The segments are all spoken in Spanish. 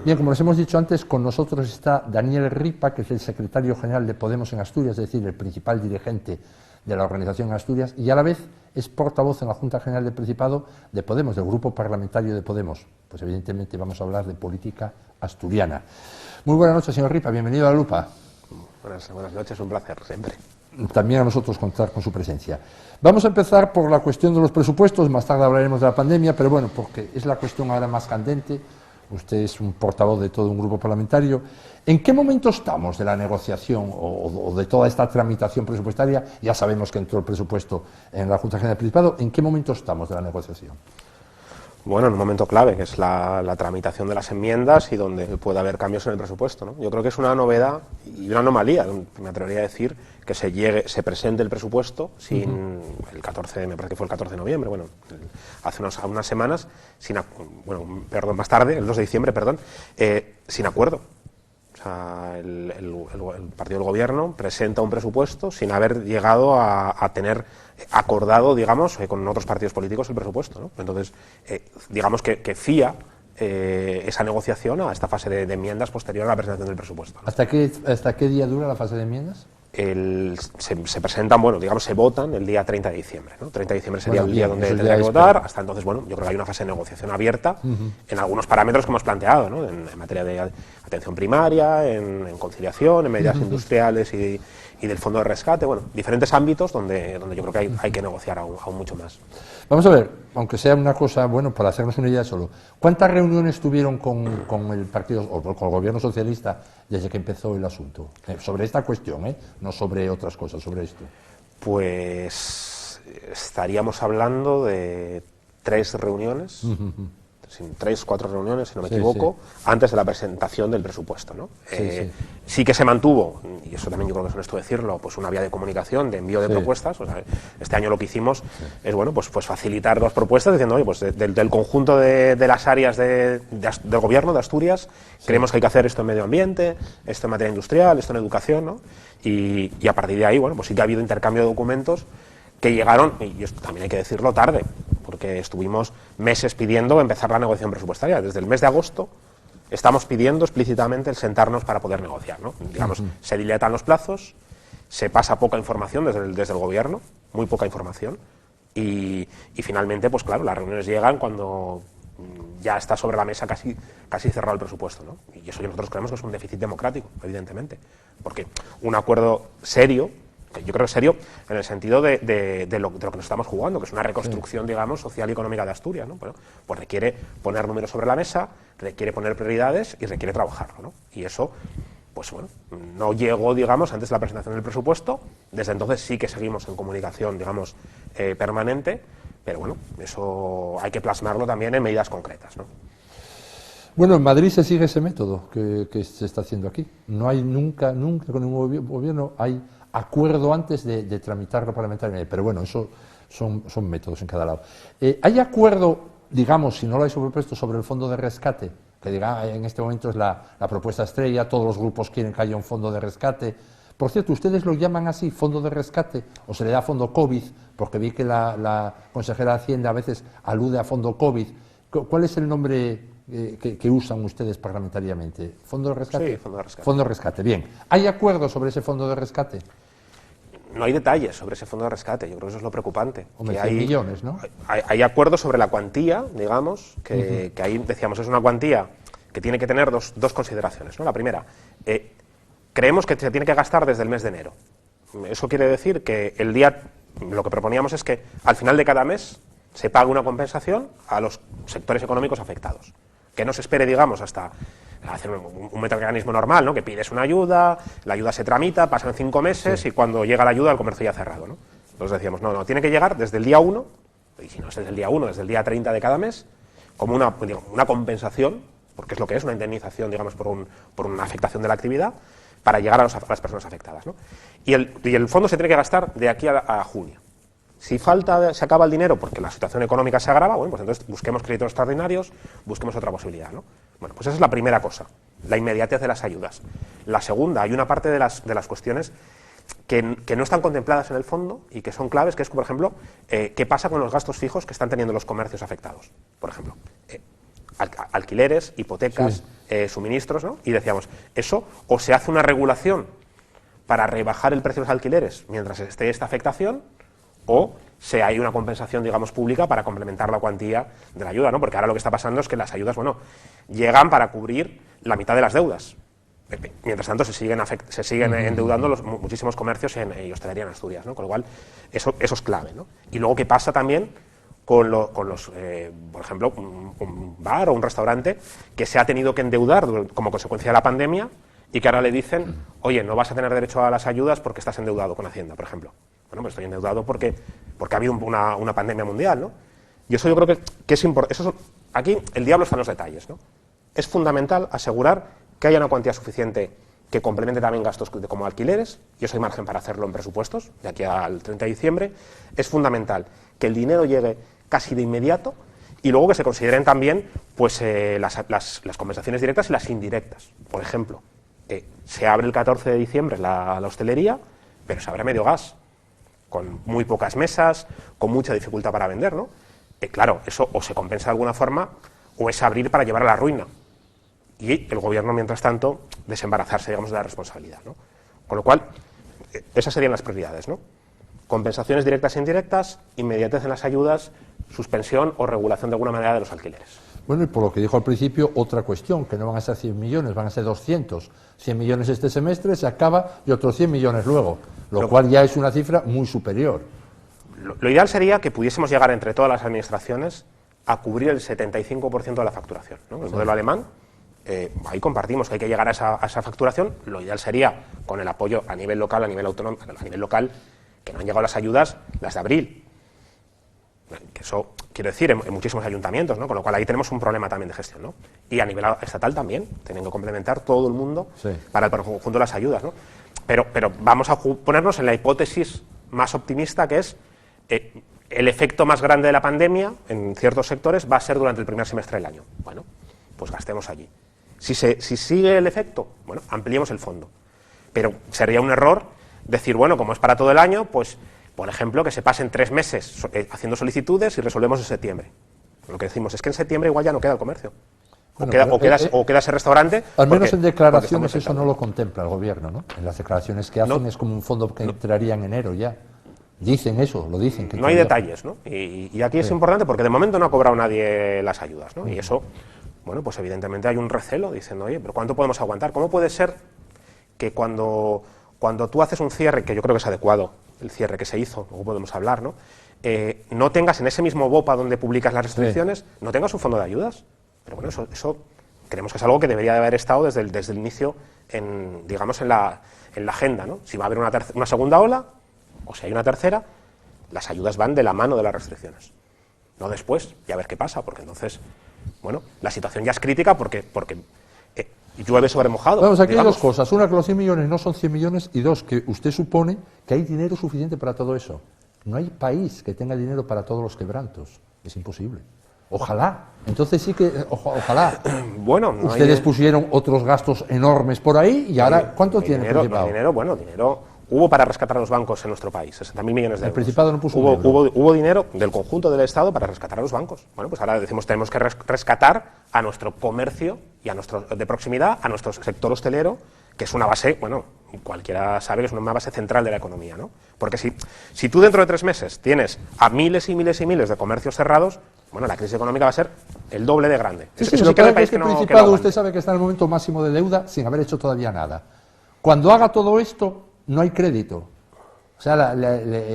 Bien, como les hemos dicho antes, con nosotros está Daniel Ripa, que es el secretario general de Podemos en Asturias, es decir, el principal dirigente de la organización en Asturias, y a la vez es portavoz en la Junta General del Principado de Podemos, del grupo parlamentario de Podemos. Pues evidentemente vamos a hablar de política asturiana. Muy buenas noches, señor Ripa, bienvenido a La Lupa. Buenas noches, un placer siempre. También a nosotros contar con su presencia. Vamos a empezar por la cuestión de los presupuestos, más tarde hablaremos de la pandemia, pero bueno, porque es la cuestión ahora más candente. Usted es un portavoz de todo un grupo parlamentario. ¿En qué momento estamos de la negociación o de toda esta tramitación presupuestaria? Ya sabemos que entró el presupuesto en la Junta General del Principado. ¿En qué momento estamos de la negociación? Bueno, en un momento clave, que es la tramitación de las enmiendas y donde puede haber cambios en el presupuesto, ¿no? Yo creo que es una novedad y una anomalía, me atrevería a decir, que se presente el presupuesto sin el 14, me parece que fue el 14 de noviembre, bueno, hace unas semanas, más tarde, el 2 de diciembre, sin acuerdo. O sea, el partido del gobierno presenta un presupuesto sin haber llegado a tener acordado, digamos, con otros partidos políticos el presupuesto, ¿no? Entonces, digamos que fía esa negociación a esta fase de enmiendas posterior a la presentación del presupuesto, ¿no? ¿Hasta qué día dura la fase de enmiendas? Se presentan, se votan el día 30 de diciembre, ¿no? 30 de diciembre sería el día donde tendrá que votar. Hasta entonces, yo creo que hay una fase de negociación abierta en algunos parámetros que hemos planteado, ¿no? En materia de atención primaria, en conciliación, en medidas industriales y del fondo de rescate, diferentes ámbitos donde yo creo que hay que negociar aún mucho más. Vamos a ver, aunque sea una cosa, para hacernos una idea solo, ¿cuántas reuniones tuvieron con el partido o con el gobierno socialista desde que empezó el asunto? Sobre esta cuestión, no sobre otras cosas, sobre esto. Pues estaríamos hablando de 3 reuniones, 3, 4 reuniones, si no me equivoco, antes de la presentación del presupuesto, ¿no? Sí que se mantuvo, y eso también yo creo que es honesto decirlo, pues una vía de comunicación, de envío de propuestas. O sea, este año lo que hicimos es pues facilitar 2 propuestas diciendo, oye, pues del conjunto de las áreas del gobierno de Asturias, creemos que hay que hacer esto en medio ambiente, esto en materia industrial, esto en educación, ¿no? Y a partir de ahí, pues sí que ha habido intercambio de documentos que llegaron, y esto también hay que decirlo, tarde, porque estuvimos meses pidiendo empezar la negociación presupuestaria. Desde el mes de agosto estamos pidiendo explícitamente el sentarnos para poder negociar, ¿no? Digamos, se diletan los plazos, se pasa poca información desde el gobierno, muy poca información, y finalmente, pues claro, las reuniones llegan cuando ya está sobre la mesa casi cerrado el presupuesto, ¿no? Y eso nosotros creemos que es un déficit democrático, evidentemente, porque un acuerdo serio, que yo creo que serio en el sentido de lo que nos estamos jugando, que es una reconstrucción, digamos, social y económica de Asturias, ¿no? Bueno, pues requiere poner números sobre la mesa, requiere poner prioridades y requiere trabajarlo, ¿no? Y eso, pues no llegó, digamos, antes de la presentación del presupuesto. Desde entonces sí que seguimos en comunicación, digamos, permanente, pero eso hay que plasmarlo también en medidas concretas, ¿no? Bueno, en Madrid se sigue ese método que se está haciendo aquí. No hay nunca con ningún gobierno hay acuerdo antes de tramitarlo parlamentariamente, pero eso son métodos en cada lado. ¿Hay acuerdo, digamos, si no lo hay sobrepuesto, sobre el fondo de rescate? Que diga, en este momento es la propuesta estrella, todos los grupos quieren que haya un fondo de rescate. Por cierto, ¿ustedes lo llaman así, fondo de rescate, o se le da fondo COVID? Porque vi que la consejera de Hacienda a veces alude a fondo COVID. ¿Cuál es el nombre que usan ustedes parlamentariamente? ¿Fondo de rescate? Sí, fondo de rescate. Fondo de rescate, bien. ¿Hay acuerdo sobre ese fondo de rescate? No hay detalles sobre ese fondo de rescate, yo creo que eso es lo preocupante. Hombre, 100 millones, ¿no? Hay acuerdos sobre la cuantía, digamos, que ahí decíamos, es una cuantía que tiene que tener dos consideraciones, ¿no? La primera, creemos que se tiene que gastar desde el mes de enero. Eso quiere decir que lo que proponíamos es que al final de cada mes se pague una compensación a los sectores económicos afectados. Que no se espere, digamos, hasta hacer un mecanismo normal, ¿no? Que pides una ayuda, la ayuda se tramita, pasan 5 meses y cuando llega la ayuda el comercio ya ha cerrado, ¿no? Entonces decíamos, no, tiene que llegar desde el día 1, y si no es desde el día 1, desde el día 30 de cada mes, como una compensación, porque es lo que es, una indemnización, digamos, por una afectación de la actividad, para llegar a las personas afectadas, ¿no? Y el fondo se tiene que gastar de aquí a junio. Si se acaba el dinero porque la situación económica se agrava, pues entonces busquemos créditos extraordinarios, busquemos otra posibilidad, ¿no? Bueno, pues esa es la primera cosa, la inmediatez de las ayudas. La segunda, hay una parte de las cuestiones que no están contempladas en el fondo y que son claves, que es, por ejemplo, qué pasa con los gastos fijos que están teniendo los comercios afectados. Por ejemplo, alquileres, hipotecas, suministros, ¿no? Y decíamos, eso o se hace una regulación para rebajar el precio de los alquileres mientras esté esta afectación, o se hay una compensación, digamos, pública para complementar la cuantía de la ayuda, ¿no? Porque ahora lo que está pasando es que las ayudas, bueno, llegan para cubrir la mitad de las deudas. Mientras tanto, se siguen endeudando muchísimos comercios y hostelería en Asturias, ¿no? Con lo cual, eso es clave, ¿no? Y luego, ¿qué pasa también con los, por ejemplo, un bar o un restaurante que se ha tenido que endeudar como consecuencia de la pandemia y que ahora le dicen, oye, no vas a tener derecho a las ayudas porque estás endeudado con Hacienda, por ejemplo? Bueno, pues estoy endeudado porque ha habido una pandemia mundial, ¿no? Y eso yo creo que es importante. Aquí el diablo está en los detalles, ¿no? Es fundamental asegurar que haya una cuantía suficiente que complemente también gastos como alquileres, y eso hay margen para hacerlo en presupuestos, de aquí al 30 de diciembre. Es fundamental que el dinero llegue casi de inmediato y luego que se consideren también pues, las compensaciones directas y las indirectas. Por ejemplo, se abre el 14 de diciembre la hostelería, pero se abre medio gas, con muy pocas mesas, con mucha dificultad para vender, ¿no? Claro, eso o se compensa de alguna forma o es abrir para llevar a la ruina. Y el gobierno, mientras tanto, desembarazarse, digamos, de la responsabilidad, ¿no? Con lo cual, esas serían las prioridades, ¿no? Compensaciones directas e indirectas, inmediatez en las ayudas, suspensión o regulación de alguna manera de los alquileres. Bueno, y por lo que dijo al principio, otra cuestión, que no van a ser 100 millones, van a ser 200. 100 millones este semestre, se acaba, y otros 100 millones luego, lo cual ya es una cifra muy superior. Lo ideal sería que pudiésemos llegar entre todas las administraciones a cubrir el 75% de la facturación, ¿no? El modelo alemán, ahí compartimos que hay que llegar a esa facturación. Lo ideal sería, con el apoyo a nivel local, a nivel autonómico, a nivel local, que no han llegado las ayudas, las de abril. Que eso, quiero decir, en muchísimos ayuntamientos, ¿no? Con lo cual ahí tenemos un problema también de gestión, ¿no? Y a nivel estatal también, tienen que complementar todo el mundo para el conjunto de las ayudas, ¿no? Pero vamos a ponernos en la hipótesis más optimista, que es el efecto más grande de la pandemia en ciertos sectores va a ser durante el primer semestre del año. Bueno, pues gastemos allí. Si sigue el efecto, bueno, ampliemos el fondo. Pero sería un error decir, bueno, como es para todo el año, pues, por ejemplo, que se pasen 3 meses haciendo solicitudes y resolvemos en septiembre. Lo que decimos es que en septiembre igual ya no queda el comercio. Bueno, o queda ese restaurante. Al menos en declaraciones eso no lo contempla el gobierno, ¿no? En las declaraciones que hacen es como un fondo que entraría en enero ya. Dicen eso, lo dicen. Que no hay detalles, ¿no? Y aquí es importante porque de momento no ha cobrado nadie las ayudas, ¿no? Y eso, bueno, pues evidentemente hay un recelo diciendo, oye, pero ¿cuánto podemos aguantar? ¿Cómo puede ser que cuando tú haces un cierre, que yo creo que es adecuado, el cierre que se hizo, luego podemos hablar, ¿no? No tengas en ese mismo BOPA donde publicas las restricciones, no tengas un fondo de ayudas? Pero bueno, eso creemos que es algo que debería de haber estado desde el inicio, digamos, en la agenda, ¿no? Si va a haber una segunda ola, o si hay una tercera, las ayudas van de la mano de las restricciones. No después, y a ver qué pasa, porque entonces, bueno, la situación ya es crítica porque llueve sobre mojado. Vamos, aquí hay dos cosas. Una, que los 100 millones no son 100 millones, y dos, que usted supone que hay dinero suficiente para todo eso. No hay país que tenga dinero para todos los quebrantos. Es imposible. Ojalá. Entonces sí que, ojalá. Bueno, ustedes pusieron otros gastos enormes por ahí y ahora, ¿cuánto tienen? Dinero hubo para rescatar a los bancos en nuestro país, 60.000 millones de euros. El Principado no puso hubo dinero del conjunto del Estado para rescatar a los bancos. Bueno, pues ahora decimos tenemos que rescatar a nuestro comercio y a nuestro de proximidad, a nuestro sector hostelero, que es una base, bueno, cualquiera sabe que es una base central de la economía, ¿no? Porque si tú dentro de 3 meses tienes a miles y miles y miles de comercios cerrados, bueno, la crisis económica va a ser el doble de grande. Eso sí que el país que no, Principado, usted sabe que está en el momento máximo de deuda sin haber hecho todavía nada. Cuando haga todo esto, no hay crédito. O sea,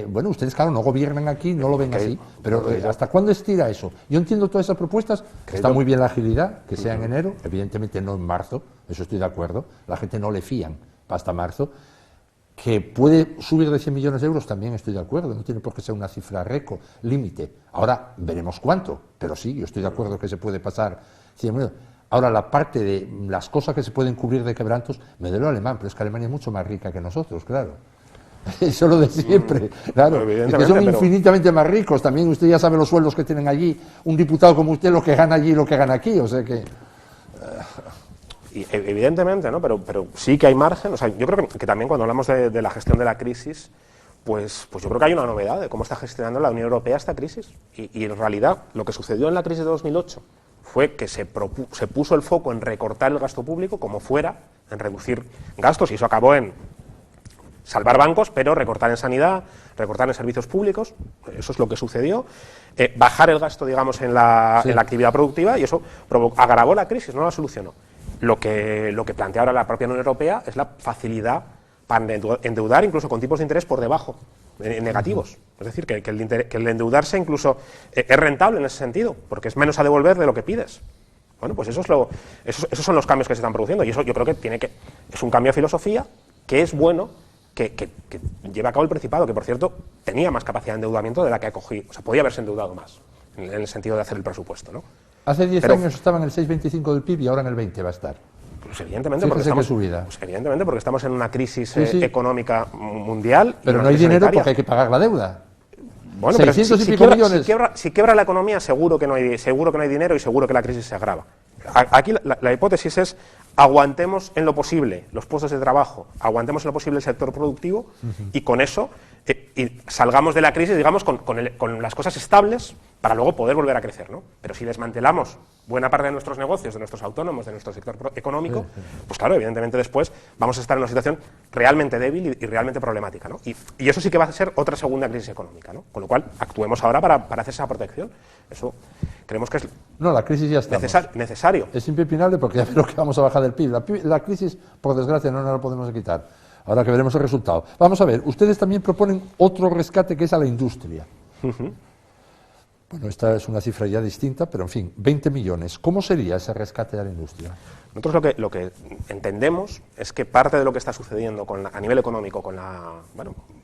bueno, ustedes, claro, no gobiernan aquí, no lo ven así, pero ¿hasta cuándo estira eso? Yo entiendo todas esas propuestas, está muy bien la agilidad, que sea en enero, evidentemente no en marzo, eso estoy de acuerdo, la gente no le fían hasta marzo, que puede subir de 100 millones de euros, también estoy de acuerdo, no tiene por qué ser una cifra récord, límite. Ahora veremos cuánto, pero sí, yo estoy de acuerdo que se puede pasar 100 millones. Ahora, la parte de las cosas que se pueden cubrir de quebrantos, me duele alemán, pero es que Alemania es mucho más rica que nosotros, claro. Eso lo de siempre, claro. Es que son infinitamente más ricos. También usted ya sabe los sueldos que tienen allí. Un diputado como usted, lo que gana allí y lo que gana aquí, o sea que... Y evidentemente, ¿no? Pero sí que hay margen. O sea, yo creo que también cuando hablamos de la gestión de la crisis, pues yo creo que hay una novedad de cómo está gestionando la Unión Europea esta crisis. Y en realidad, lo que sucedió en la crisis de 2008, fue que se puso el foco en recortar el gasto público como fuera, en reducir gastos, y eso acabó en salvar bancos, pero recortar en sanidad, recortar en servicios públicos, eso es lo que sucedió, bajar el gasto, digamos, en la actividad productiva, y eso agravó la crisis, no la solucionó. Lo que plantea ahora la propia Unión Europea es la facilidad para endeudar incluso con tipos de interés por debajo, negativos. Es decir, que el endeudarse incluso es rentable en ese sentido, porque es menos a devolver de lo que pides. Bueno, pues esos son los cambios que se están produciendo, y eso yo creo que es un cambio de filosofía que es bueno que lleve a cabo el Principado, que por cierto tenía más capacidad de endeudamiento de la que ha cogido, o sea, podía haberse endeudado más, en el sentido de hacer el presupuesto, ¿no? Hace 10 años estaba en el 6,25 del PIB y ahora en el 20 va a estar. Pues evidentemente, porque estamos en una crisis económica mundial. Pero no hay dinero porque hay que pagar la deuda. Bueno, 600 y pico millones. Si quiebra la economía, seguro que no hay dinero y seguro que la crisis se agrava. Aquí la hipótesis es: aguantemos en lo posible los puestos de trabajo, aguantemos en lo posible el sector productivo, y con eso y salgamos de la crisis, digamos, con las cosas estables para luego poder volver a crecer, ¿no? Pero si desmantelamos buena parte de nuestros negocios, de nuestros autónomos, de nuestro sector económico, pues claro, evidentemente después vamos a estar en una situación realmente débil y realmente problemática, ¿no? Y eso sí que va a ser otra segunda crisis económica, ¿no? Con lo cual, actuemos ahora para hacer esa protección. Eso creemos que es la crisis ya está necesario. Es impepinable porque ya veo que vamos a bajar del PIB. La crisis, por desgracia, no la podemos quitar. Ahora que veremos el resultado. Vamos a ver, ustedes también proponen otro rescate que es a la industria. Bueno, esta es una cifra ya distinta, pero en fin, 20 millones. ¿Cómo sería ese rescate de la industria? Nosotros lo que entendemos es que parte de lo que está sucediendo a nivel económico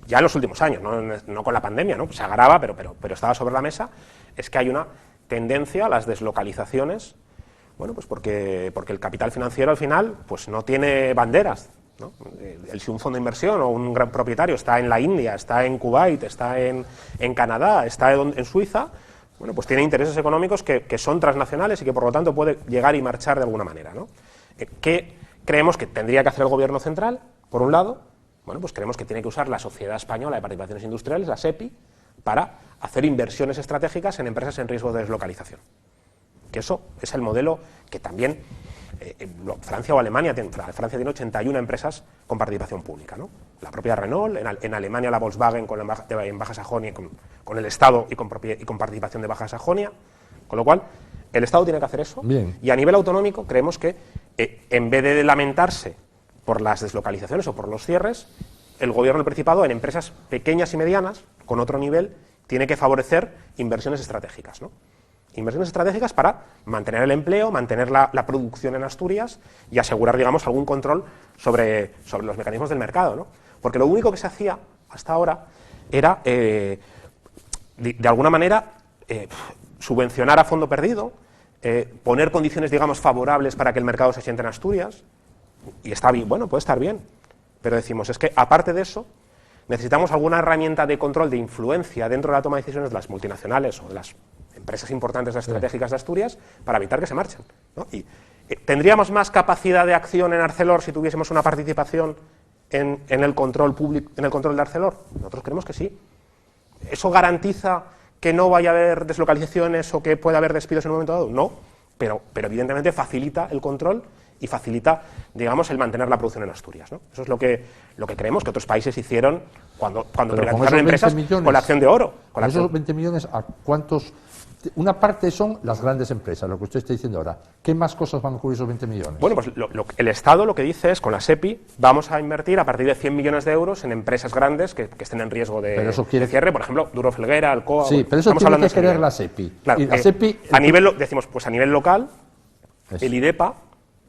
ya en los últimos años, no con la pandemia, ¿no? Se agrava, pero estaba sobre la mesa, es que hay una tendencia a las deslocalizaciones, bueno, pues porque el capital financiero al final pues no tiene banderas, ¿no? Si un fondo de inversión o un gran propietario está en la India, está en Kuwait, está en Canadá, está en Suiza, bueno, pues tiene intereses económicos que son transnacionales y que por lo tanto puede llegar y marchar de alguna manera, ¿no? ¿Qué creemos que tendría que hacer el gobierno central? Por un lado, bueno, pues creemos que tiene que usar la Sociedad Española de Participaciones Industriales, la SEPI, para hacer inversiones estratégicas en empresas en riesgo de deslocalización. Que eso es el modelo que también Francia o Alemania Francia tiene 81 empresas con participación pública, ¿no? La propia Renault, en Alemania la Volkswagen en Baja Sajonia con el Estado y con participación de Baja Sajonia, con lo cual el Estado tiene que hacer eso. Bien. Y a nivel autonómico creemos que en vez de lamentarse por las deslocalizaciones o por los cierres, el gobierno del Principado en empresas pequeñas y medianas con otro nivel tiene que favorecer inversiones estratégicas, ¿no? Inversiones estratégicas para mantener el empleo, mantener la producción en Asturias y asegurar, digamos, algún control sobre los mecanismos del mercado, ¿no? Porque lo único que se hacía hasta ahora era, de alguna manera, subvencionar a fondo perdido, poner condiciones, digamos, favorables para que el mercado se siente en Asturias, y está bien, bueno, puede estar bien, pero decimos, es que aparte de eso, necesitamos alguna herramienta de control, de influencia dentro de la toma de decisiones de las multinacionales o de las empresas importantes estratégicas de Asturias para evitar que se marchen, ¿no? Y ¿tendríamos más capacidad de acción en Arcelor si tuviésemos una participación en el control público, en el control de Arcelor? Nosotros creemos que sí. ¿Eso garantiza que no vaya a haber deslocalizaciones o que pueda haber despidos en un momento dado? No, pero evidentemente facilita el control y facilita, digamos, el mantener la producción en Asturias, ¿no? Eso es lo que creemos que otros países hicieron cuando privatizaron empresas con la acción de oro. Con esos 20 millones, ¿a cuántos? Una parte son las grandes empresas, lo que usted está diciendo ahora. ¿Qué más cosas van a cubrir esos 20 millones? Bueno, pues el Estado lo que dice es, con la SEPI, vamos a invertir a partir de 100 millones de euros en empresas grandes que estén en riesgo de cierre, por ejemplo, Duro Felguera, Alcoa... Sí, pero eso tiene que querer la SEPI. Claro, y la SEPI... A nivel local, el IDEPA,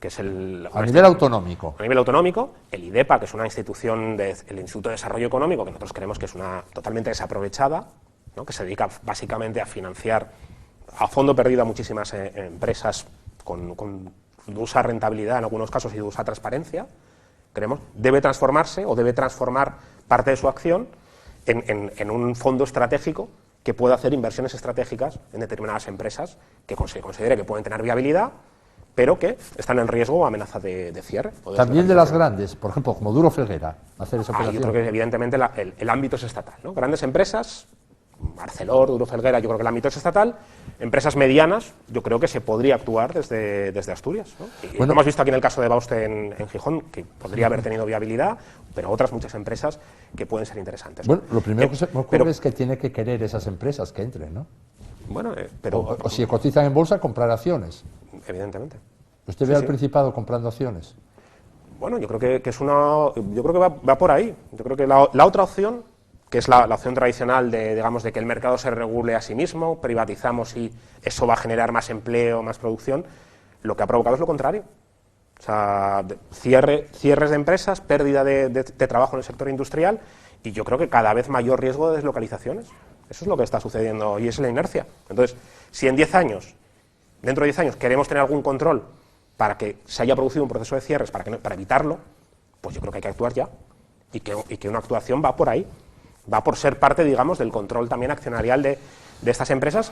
que es a nivel autonómico. A nivel autonómico, el IDEPA, que es una institución del Instituto de Desarrollo Económico, que nosotros creemos que es una totalmente desaprovechada, ¿no? Que se dedica básicamente a financiar a fondo perdido a muchísimas empresas con dudosa rentabilidad en algunos casos y dudosa transparencia, creemos, debe transformarse o debe transformar parte de su acción en un fondo estratégico que pueda hacer inversiones estratégicas en determinadas empresas que considere que pueden tener viabilidad, pero que están en riesgo o amenaza de cierre. También de las grandes, por ejemplo, como Duro Felguera, hacer esa operación. Yo creo que evidentemente el ámbito es estatal, ¿no? Grandes empresas Arcelor, Duro Felguera, yo creo que el ámbito es estatal. Empresas medianas, yo creo que se podría actuar desde Asturias, ¿no? Y lo hemos visto aquí en el caso de Bauste en Gijón, que podría haber tenido viabilidad, pero otras muchas empresas que pueden ser interesantes, ¿no? Bueno, lo primero que se me ocurre es que tiene que querer esas empresas que entren, ¿no? Bueno, pero... O si cotizan en bolsa, comprar acciones. Evidentemente. ¿Usted ve al Principado comprando acciones? Bueno, yo creo que es una... Yo creo que va por ahí. Yo creo que la otra opción, que es la opción tradicional digamos, de que el mercado se regule a sí mismo, privatizamos y eso va a generar más empleo, más producción, lo que ha provocado es lo contrario. O sea, cierres de empresas, pérdida de trabajo en el sector industrial y yo creo que cada vez mayor riesgo de deslocalizaciones. Eso es lo que está sucediendo y es la inercia. Entonces, si en 10 años, dentro de 10 años, queremos tener algún control para que se haya producido un proceso de cierres, para evitarlo, pues yo creo que hay que actuar ya. Y que una actuación va por ahí. Va por ser parte, digamos, del control también accionarial de estas empresas,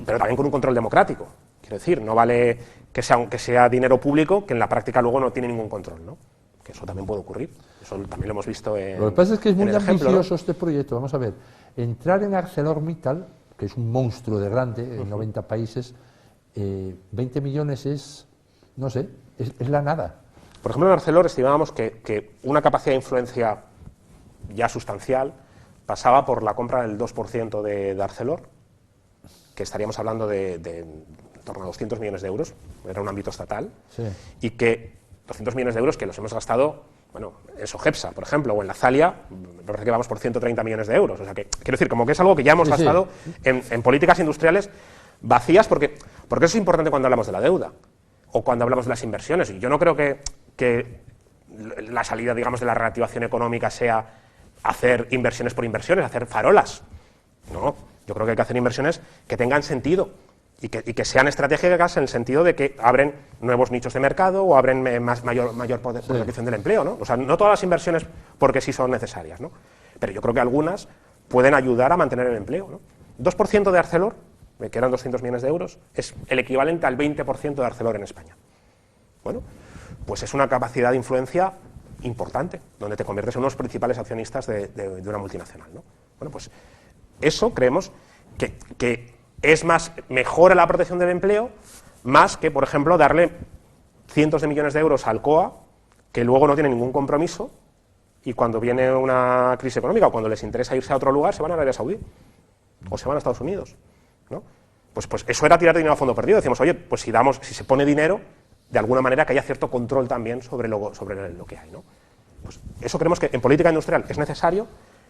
pero también con un control democrático. Quiero decir, no vale que sea dinero público que en la práctica luego no tiene ningún control, ¿no? Que eso también puede ocurrir. Eso también lo hemos visto en Lo que pasa es que es muy ambicioso, ¿no?, ejemplo. este proyecto. Vamos a ver, entrar en ArcelorMittal, que es un monstruo de grande, en 90 países, 20 millones es, no sé, es la nada. Por ejemplo, en Arcelor estimábamos que una capacidad de influencia ya sustancial pasaba por la compra del 2% de Arcelor, que estaríamos hablando de en torno a 200 millones de euros, era un ámbito estatal, Sí. y que 200 millones de euros que los hemos gastado, bueno, en Sogepsa, por ejemplo, o en la Zalia, me parece que vamos por 130 millones de euros. O sea que, quiero decir, como que es algo que ya hemos gastado en políticas industriales vacías, porque eso es importante cuando hablamos de la deuda, o cuando hablamos de las inversiones. Y yo no creo que la salida, digamos, de la reactivación económica sea hacer inversiones por inversiones, hacer farolas. No, yo creo que hay que hacer inversiones que tengan sentido y que sean estratégicas en el sentido de que abren nuevos nichos de mercado o abren mayor protección del empleo, ¿no? O sea, no todas las inversiones porque sí son necesarias, ¿no? Pero yo creo que algunas pueden ayudar a mantener el empleo, ¿no? 2% de Arcelor, que eran 200 millones de euros, es el equivalente al 20% de Arcelor en España. Bueno, pues es una capacidad de influencia importante, donde te conviertes en uno de los principales accionistas de una multinacional, ¿no? Bueno, pues eso creemos que mejora la protección del empleo, más que, por ejemplo, darle cientos de millones de euros al COA, que luego no tiene ningún compromiso, y cuando viene una crisis económica o cuando les interesa irse a otro lugar, se van a Arabia Saudí o se van a Estados Unidos, ¿no? Pues eso era tirar dinero a fondo perdido. Decimos, oye, pues si se pone dinero, de alguna manera que haya cierto control también sobre lo que hay, ¿no? Pues eso creemos que en política industrial es necesario,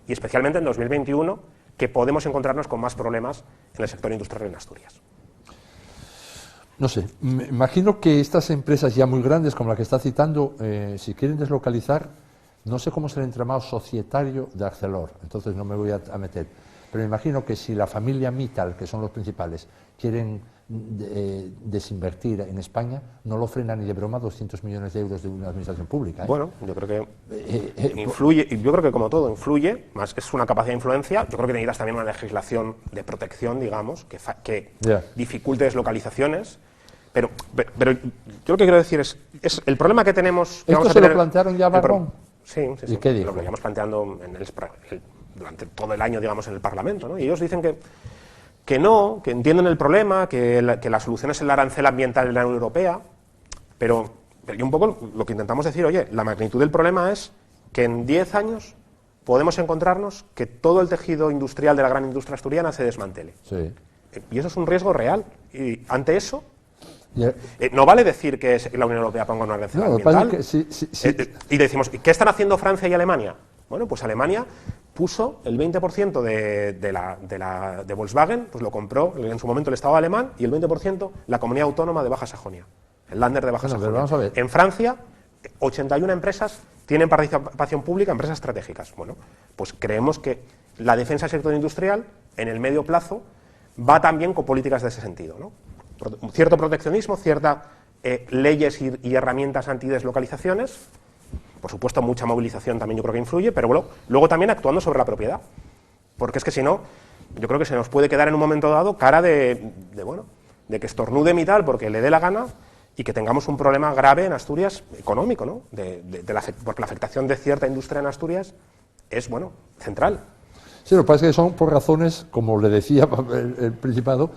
y especialmente en 2021, que podemos encontrarnos con más problemas en el sector industrial en Asturias. No sé, me imagino que estas empresas ya muy grandes, como la que está citando, si quieren deslocalizar, no sé cómo es el entramado societario de Arcelor, entonces no me voy a meter, pero me imagino que si la familia Mittal, que son los principales, quieren desinvertir en España, no lo frenan ni de broma 200 millones de euros de una administración pública, ¿eh? Bueno, yo creo que influye, y yo creo que como todo influye, más es una capacidad de influencia. Yo creo que necesitas también una legislación de protección, digamos, que dificulte deslocalizaciones. Pero yo lo que quiero decir es el problema que tenemos... Que ¿Esto vamos a se tener, lo plantearon ya a Barbón? Sí. ¿Y qué dijo? Lo veníamos planteando durante todo el año, digamos, en el Parlamento, ¿no? Y ellos dicen que entienden el problema, que la solución es el arancel ambiental de la Unión Europea, pero yo un poco lo que intentamos decir, oye, la magnitud del problema es que en 10 años podemos encontrarnos que todo el tejido industrial de la gran industria asturiana se desmantele. Sí. Y eso es un riesgo real. Y ante eso, no vale decir que la Unión Europea ponga un arancel ambiental. Y decimos, ¿qué están haciendo Francia y Alemania? Bueno, pues Alemania puso el 20% de Volkswagen, pues lo compró en su momento el Estado alemán, y el 20% la comunidad autónoma de Baja Sajonia, el Länder de Baja Sajonia. Vamos a ver. En Francia, 81 empresas tienen participación pública, empresas estratégicas. Bueno, pues creemos que la defensa del sector industrial, en el medio plazo, va también con políticas de ese sentido, ¿no? Cierto proteccionismo, ciertas leyes y herramientas antideslocalizaciones. Por supuesto, mucha movilización también yo creo que influye, pero bueno, luego también actuando sobre la propiedad. Porque es que si no, yo creo que se nos puede quedar en un momento dado cara de que estornude Mittal porque le dé la gana y que tengamos un problema grave en Asturias económico, ¿no? Porque la afectación de cierta industria en Asturias es, central. Sí, lo que pasa es que son por razones, como le decía el Principado,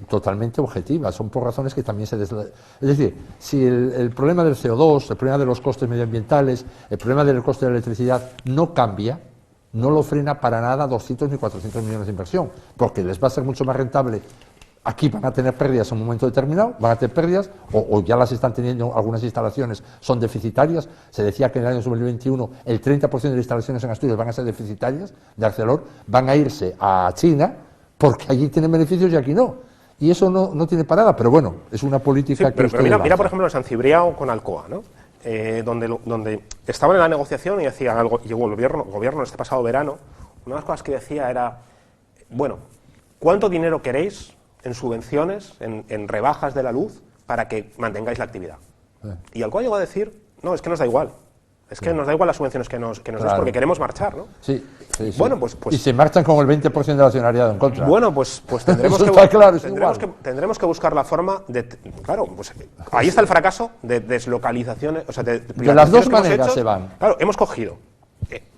totalmente objetivas, son por razones que también es decir, si el problema del CO2, el problema de los costes medioambientales, el problema del coste de la electricidad no cambia, no lo frena para nada 200 ni 400 millones de inversión, porque les va a ser mucho más rentable. Aquí van a tener pérdidas en un momento determinado, van a tener pérdidas, o ya las están teniendo, algunas instalaciones son deficitarias. Se decía que en el año 2021 el 30% de las instalaciones en Asturias van a ser deficitarias de Arcelor, van a irse a China, porque allí tienen beneficios y aquí no. Y eso no tiene parada, pero bueno, es una política que pero mira, por ejemplo, en San Cibriao con Alcoa, ¿no? Donde estaban en la negociación y decían algo, llegó el gobierno este pasado verano, una de las cosas que decía era, bueno, ¿cuánto dinero queréis en subvenciones, en rebajas de la luz, para que mantengáis la actividad? Y Alcoa llegó a decir, no, es que nos da igual. Es que nos da igual las subvenciones que nos des porque queremos marchar, ¿no? Sí. Bueno, pues y se marchan con el 20% del accionariado en contra. Bueno, pues tendremos, tendremos que buscar la forma de... Claro, pues ahí está el fracaso de deslocalizaciones, o sea, de las dos maneras se van. Claro, hemos cogido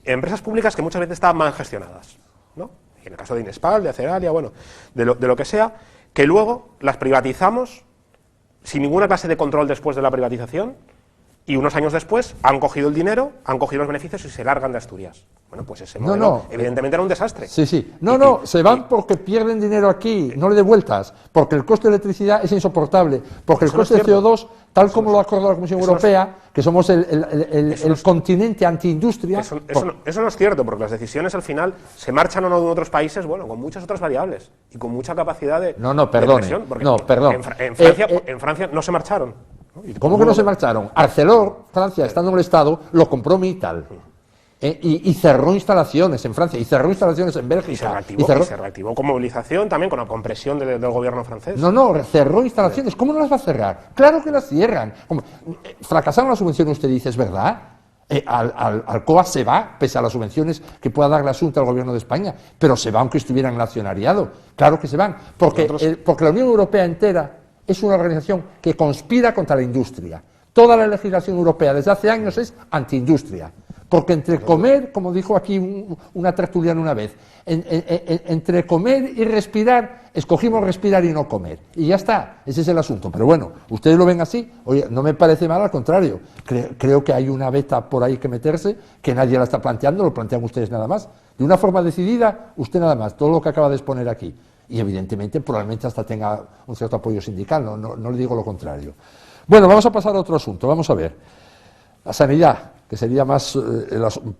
empresas públicas que muchas veces estaban mal gestionadas, ¿no? Y en el caso de Inespal, de Aceralia, bueno, de lo que sea, que luego las privatizamos sin ninguna clase de control después de la privatización, y unos años después han cogido el dinero, han cogido los beneficios y se largan de Asturias. Bueno, pues ese modelo evidentemente era un desastre. Sí. Se van porque pierden dinero aquí, no le dé vueltas, porque el coste de electricidad es insoportable, porque el coste de CO2, tal como lo acordó la Comisión Europea, que somos el continente antiindustria... Eso no es cierto, porque las decisiones al final se marchan o no de otros países, bueno, con muchas otras variables y con mucha capacidad de presión. En Francia no se marcharon. ¿Cómo que no se marcharon? Arcelor, Francia, estando en el Estado, lo compró Mittal. Y cerró instalaciones en Francia, y cerró instalaciones en Bélgica. Y se reactivó con movilización también, con la compresión del gobierno francés. No, cerró instalaciones. ¿Cómo no las va a cerrar? Claro que las cierran. Fracasaron las subvenciones, usted dice, ¿es verdad? Alcoa se va, pese a las subvenciones que pueda dar la Asunta al gobierno de España, pero se va aunque estuviera en el accionariado. Claro que se van, porque la Unión Europea entera es una organización que conspira contra la industria. Toda la legislación europea desde hace años es antiindustria. Porque entre comer, como dijo aquí una tertuliana una vez, entre comer y respirar, escogimos respirar y no comer. Y ya está, ese es el asunto. Pero bueno, ustedes lo ven así, oye, no me parece mal, al contrario. Creo que hay una beta por ahí que meterse, que nadie la está planteando, lo plantean ustedes nada más. De una forma decidida, usted nada más, todo lo que acaba de exponer aquí. Y evidentemente probablemente hasta tenga un cierto apoyo sindical, no le digo lo contrario. Bueno, vamos a pasar a otro asunto, vamos a ver. La sanidad, que sería más,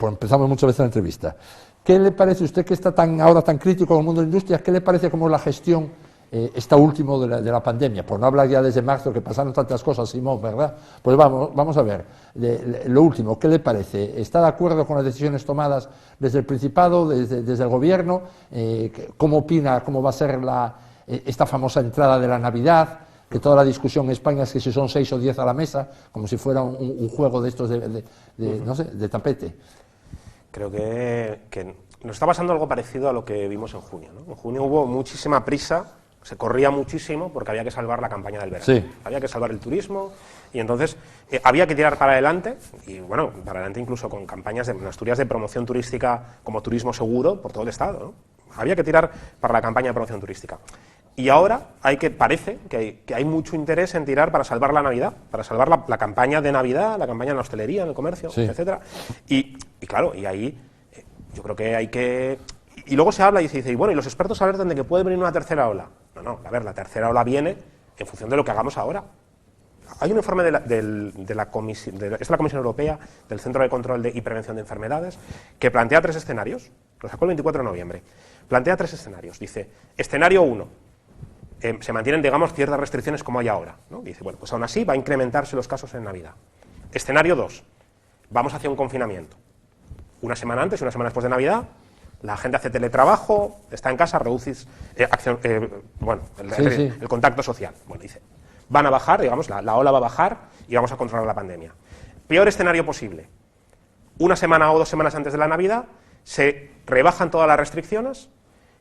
empezamos muchas veces la entrevista. ¿Qué le parece a usted, que está ahora tan crítico con el mundo de la industria, qué le parece como la gestión esta última de la pandemia? Por no hablar ya desde marzo, que pasaron tantas cosas, Simón, ¿verdad? Pues vamos a ver, lo último, ¿qué le parece? ¿Está de acuerdo con las decisiones tomadas desde el Principado, desde el Gobierno? ¿Cómo opina, cómo va a ser esta famosa entrada de la Navidad? Que toda la discusión en España es que si son 6 o 10 a la mesa, como si fuera un juego de estos no sé, de tapete. Creo que nos está pasando algo parecido a lo que vimos en junio, ¿no? En junio hubo muchísima prisa, se corría muchísimo porque había que salvar la campaña del verano. Sí. Había que salvar el turismo y entonces había que tirar para adelante, y bueno, para adelante incluso con campañas en Asturias de promoción turística como turismo seguro por todo el Estado, ¿no? Había que tirar para la campaña de promoción turística. Y ahora parece que hay mucho interés en tirar para salvar la Navidad, para salvar la campaña de Navidad, la campaña en la hostelería, en el comercio, sí, etcétera. Y claro, y ahí yo creo que hay que... Y luego se habla y se dice, y bueno, y los expertos alertan de que puede venir una tercera ola. No, a ver, la tercera ola viene en función de lo que hagamos ahora. Hay un informe de la Comisión Europea, del Centro de Control y Prevención de Enfermedades, que plantea 3 escenarios, lo sacó el 24 de noviembre, plantea 3 escenarios. Dice, escenario 1, se mantienen, digamos, ciertas restricciones como hay ahora, ¿no? Dice, bueno, pues aún así va a incrementarse los casos en Navidad. Escenario 2, vamos hacia un confinamiento. Una semana antes y una semana después de Navidad, la gente hace teletrabajo, está en casa, reduces el contacto social. Bueno, dice, van a bajar, digamos, la ola va a bajar y vamos a controlar la pandemia. Peor escenario posible. Una semana o 2 semanas antes de la Navidad se rebajan todas las restricciones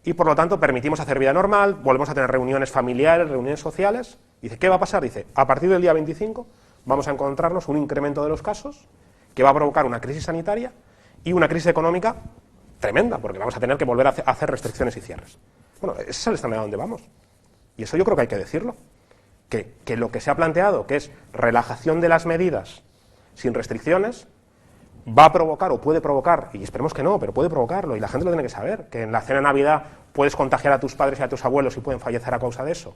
y por lo tanto permitimos hacer vida normal, volvemos a tener reuniones familiares, reuniones sociales. Dice, ¿qué va a pasar? Dice, a partir del día 25 vamos a encontrarnos un incremento de los casos que va a provocar una crisis sanitaria y una crisis económica tremenda, porque vamos a tener que volver a hacer restricciones y cierres. Bueno, ese es el escenario a donde vamos. Y eso yo creo que hay que decirlo. Que lo que se ha planteado, que es relajación de las medidas sin restricciones, va a provocar o puede provocar, y esperemos que no, pero puede provocarlo, y la gente lo tiene que saber, que en la cena de Navidad puedes contagiar a tus padres y a tus abuelos y pueden fallecer a causa de eso.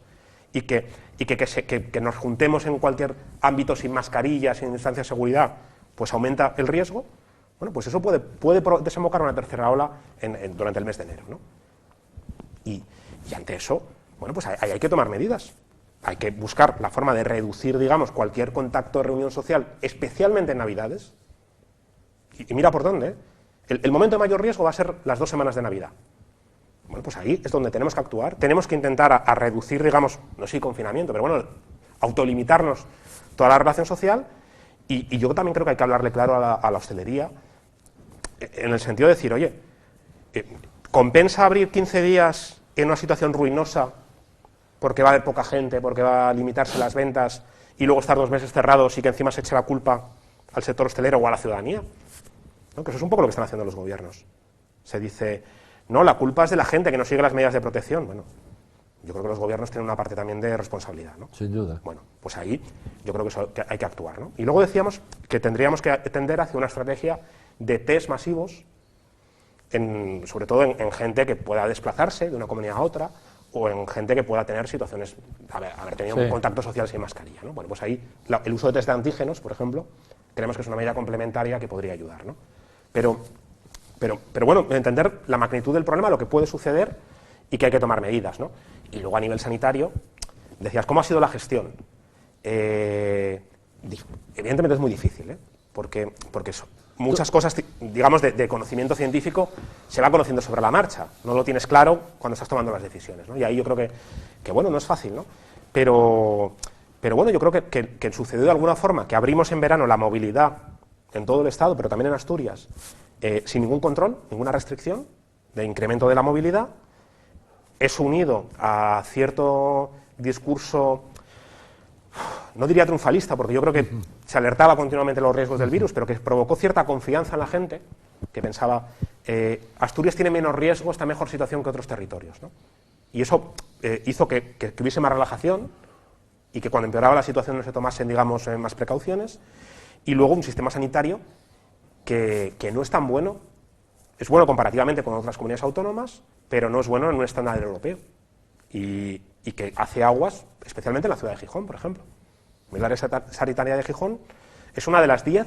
Y que nos juntemos en cualquier ámbito sin mascarilla, sin distancia de seguridad, pues aumenta el riesgo. Bueno, pues eso puede desembocar una tercera ola durante el mes de enero, ¿no? Y ante eso, bueno, pues hay que tomar medidas. Hay que buscar la forma de reducir, digamos, cualquier contacto de reunión social, especialmente en Navidades. Y mira por dónde, ¿eh? El momento de mayor riesgo va a ser las 2 semanas de Navidad. Bueno, pues ahí es donde tenemos que actuar. Tenemos que intentar a reducir, digamos, no sé si confinamiento, pero bueno, autolimitarnos toda la relación social. Y yo también creo que hay que hablarle claro a la hostelería, en el sentido de decir, oye, ¿compensa abrir 15 días en una situación ruinosa porque va a haber poca gente, porque va a limitarse las ventas y luego estar 2 meses cerrados y que encima se eche la culpa al sector hostelero o a la ciudadanía? ¿No? Que eso es un poco lo que están haciendo los gobiernos. Se dice, no, la culpa es de la gente que no sigue las medidas de protección. Bueno, yo creo que los gobiernos tienen una parte también de responsabilidad, ¿no? Sin duda. Bueno, pues ahí yo creo que hay que actuar, ¿no? Y luego decíamos que tendríamos que tender hacia una estrategia de test masivos, sobre todo en gente que pueda desplazarse de una comunidad a otra, o en gente que pueda tener situaciones, haber tenido un contacto social sin mascarilla, ¿no? Bueno, pues ahí el uso de test de antígenos, por ejemplo, creemos que es una medida complementaria que podría ayudar, ¿no? Pero bueno, entender la magnitud del problema, lo que puede suceder y que hay que tomar medidas, ¿no? Y luego a nivel sanitario, decías, ¿cómo ha sido la gestión? Evidentemente es muy difícil, ¿eh? Porque muchas cosas, digamos, de conocimiento científico se va conociendo sobre la marcha. No lo tienes claro cuando estás tomando las decisiones, ¿no? Y ahí yo creo que bueno, no es fácil, ¿no? Pero bueno, yo creo que sucedió de alguna forma que abrimos en verano la movilidad en todo el Estado, pero también en Asturias, sin ningún control, ninguna restricción de incremento de la movilidad. Eso unido a cierto discurso, no diría triunfalista, porque yo creo que se alertaba continuamente los riesgos del virus, pero que provocó cierta confianza en la gente, que pensaba, Asturias tiene menos riesgo, está en mejor situación que otros territorios, ¿no? Y eso hizo que hubiese más relajación y que cuando empeoraba la situación no se tomasen, digamos, más precauciones. Y luego un sistema sanitario que no es tan bueno, es bueno comparativamente con otras comunidades autónomas, pero no es bueno en un estándar europeo. Y que hace aguas, especialmente en la ciudad de Gijón, por ejemplo. El área sanitaria de Gijón es una de las 10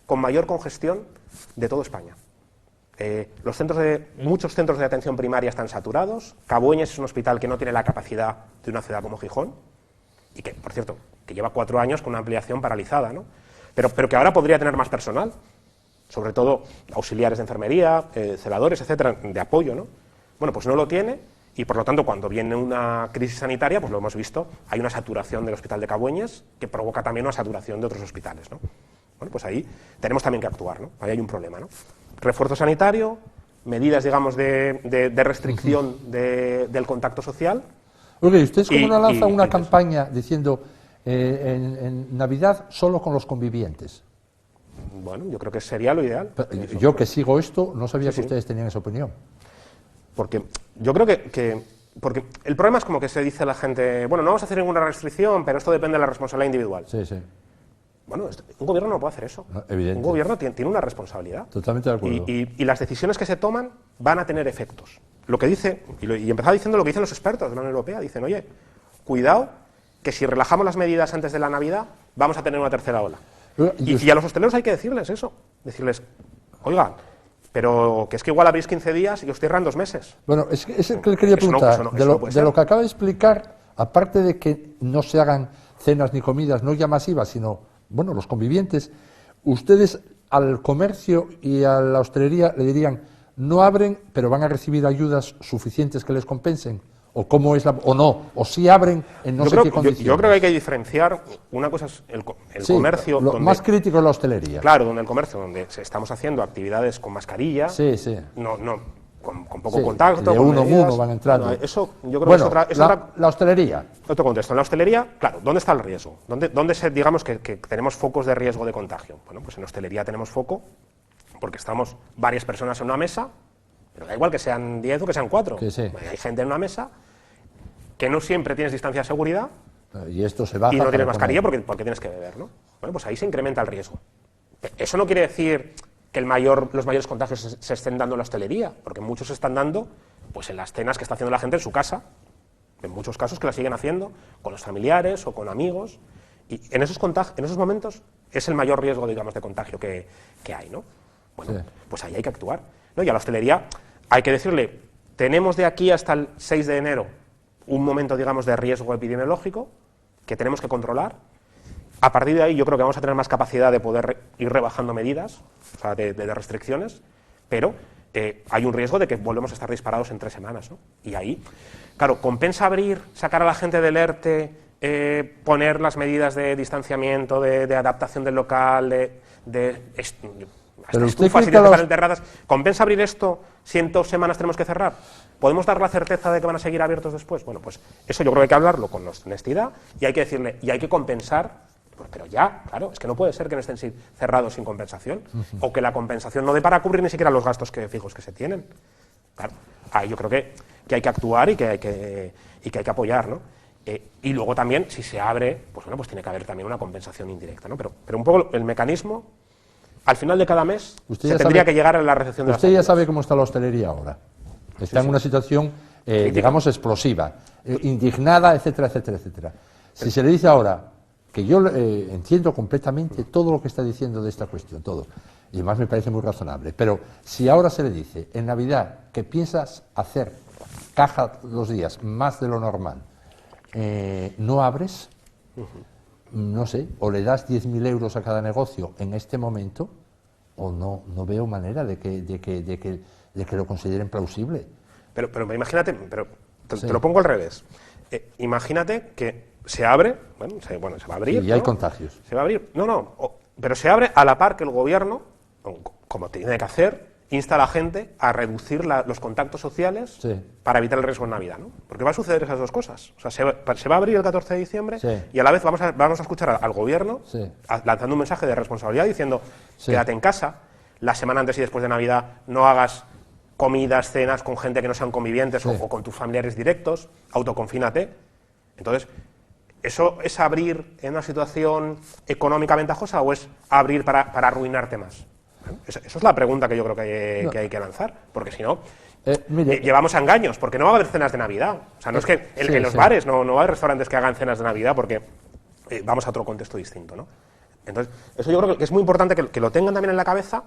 con mayor congestión de toda España. Muchos centros de atención primaria están saturados. Cabueñes es un hospital que no tiene la capacidad de una ciudad como Gijón y que, por cierto, que lleva 4 años con una ampliación paralizada, ¿no? Pero que ahora podría tener más personal, sobre todo auxiliares de enfermería, celadores, etcétera, de apoyo, ¿no? Bueno, pues no lo tiene y, por lo tanto, cuando viene una crisis sanitaria, pues lo hemos visto, hay una saturación del hospital de Cabueñes que provoca también una saturación de otros hospitales, ¿no? Bueno, pues ahí tenemos también que actuar, ¿no? Ahí hay un problema, ¿no? Refuerzo sanitario, medidas, digamos, de restricción del contacto social. Oye, ¿ustedes cómo no lanzan una campaña diciendo en Navidad solo con los convivientes? Bueno, yo creo que sería lo ideal. Yo que sigo esto, no sabía que ustedes tenían esa opinión. Porque yo creo porque el problema es como que se dice a la gente, bueno, no vamos a hacer ninguna restricción, pero esto depende de la responsabilidad individual. Sí, sí. Bueno, un gobierno no puede hacer eso. No, evidente. Un gobierno tiene una responsabilidad. Totalmente de acuerdo. Y las decisiones que se toman van a tener efectos. Lo que dice, y empezaba diciendo lo que dicen los expertos de la Unión Europea, dicen, oye, cuidado, que si relajamos las medidas antes de la Navidad, vamos a tener una tercera ola. Y a los hosteleros hay que decirles eso, decirles, oigan, pero que es que igual abrís 15 días y os cierran 2 meses. Bueno, es que le quería preguntar, de lo que acaba de explicar, aparte de que no se hagan cenas ni comidas, no ya masivas, sino, bueno, los convivientes, ustedes al comercio y a la hostelería le dirían, no abren, pero van a recibir ayudas suficientes que les compensen. ¿O cómo es o no? ¿O sí abren en no sé qué condiciones? Yo creo que hay que diferenciar. Una cosa es el comercio. Lo más crítico es la hostelería. Claro, donde el comercio, donde estamos haciendo actividades con mascarilla. Sí, sí. Con poco contacto. De uno en uno van entrando. Eso yo creo que es otra. La hostelería. Otro contexto. En la hostelería, claro, ¿dónde está el riesgo? Digamos que tenemos focos de riesgo de contagio? Bueno, pues en hostelería tenemos foco porque estamos varias personas en una mesa Pero da igual que sean 10 o que sean 4. Que sí. Hay gente en una mesa que no siempre tienes distancia de seguridad Y esto se baja y no para tienes mascarilla comer. porque tienes que beber, ¿no? Bueno, pues ahí se incrementa el riesgo. Eso no quiere decir que los mayores contagios se estén dando en la hostelería, porque muchos se están dando pues en las cenas que está haciendo la gente en su casa, en muchos casos que la siguen haciendo con los familiares o con amigos, y en esos momentos es el mayor riesgo, digamos, de contagio que hay, ¿no? Bueno, Sí. pues ahí hay que actuar, ¿no? Y a la hostelería hay que decirle, tenemos de aquí hasta el 6 de enero un momento, digamos, de riesgo epidemiológico que tenemos que controlar. A partir de ahí yo creo que vamos a tener más capacidad de poder ir rebajando medidas, o sea, de restricciones, pero hay un riesgo de que volvemos a estar disparados en 3 semanas, ¿no? Y ahí, claro, compensa abrir, sacar a la gente del ERTE, poner las medidas de distanciamiento, de adaptación del local, hasta Pero usted estufas cree y que de terrazas. ¿Compensa abrir esto si en 2 semanas tenemos que cerrar? ¿Podemos dar la certeza de que van a seguir abiertos después? Bueno, pues eso yo creo que hay que hablarlo con honestidad y hay que decirle, y hay que compensar. Pues, pero ya, claro, es que no puede ser que no estén cerrados sin compensación, o que la compensación no dé para cubrir ni siquiera los gastos fijos que se tienen. Claro, ahí yo creo que hay que actuar y que hay que apoyar, ¿no? Y luego también, si se abre, pues bueno, pues tiene que haber también una compensación indirecta, ¿no? Pero un poco el mecanismo, al final de cada mes, se tendría que llegar a la recepción de las Usted ya familias. sabe cómo está la hostelería ahora. Está en una situación, digamos, explosiva, indignada, etcétera, etcétera, etcétera. Si se le dice ahora, que yo entiendo completamente todo lo que está diciendo de esta cuestión, todo, y además me parece muy razonable, pero si ahora se le dice, en Navidad, que piensas hacer caja los días más de lo normal, no abres, no sé, o le das 10.000 euros a cada negocio en este momento, o no veo manera de que lo consideren plausible. Pero imagínate, te Sí. lo pongo al revés. Imagínate que se abre, se va a abrir. Sí, y hay ¿no? contagios. Se va a abrir, pero se abre a la par que el gobierno, como tiene que hacer, insta a la gente a reducir los contactos sociales Sí. para evitar el riesgo en Navidad, ¿no? Porque va a suceder esas dos cosas. O sea, se va a abrir el 14 de diciembre Sí. y a la vez vamos a escuchar al gobierno Sí. lanzando un mensaje de responsabilidad diciendo, Sí. quédate en casa, la semana antes y después de Navidad no hagas comidas, cenas con gente que no sean convivientes Sí. o con tus familiares directos, autoconfínate. Entonces, ¿eso es abrir en una situación económica ventajosa o es abrir para arruinarte más? Eso es la pregunta que yo creo que hay que lanzar, porque si no, Mire, llevamos a engaños, porque no va a haber cenas de Navidad. O sea, no es que en los bares no va a haber restaurantes que hagan cenas de Navidad porque vamos a otro contexto distinto, ¿no? Entonces, eso yo creo que es muy importante que lo tengan también en la cabeza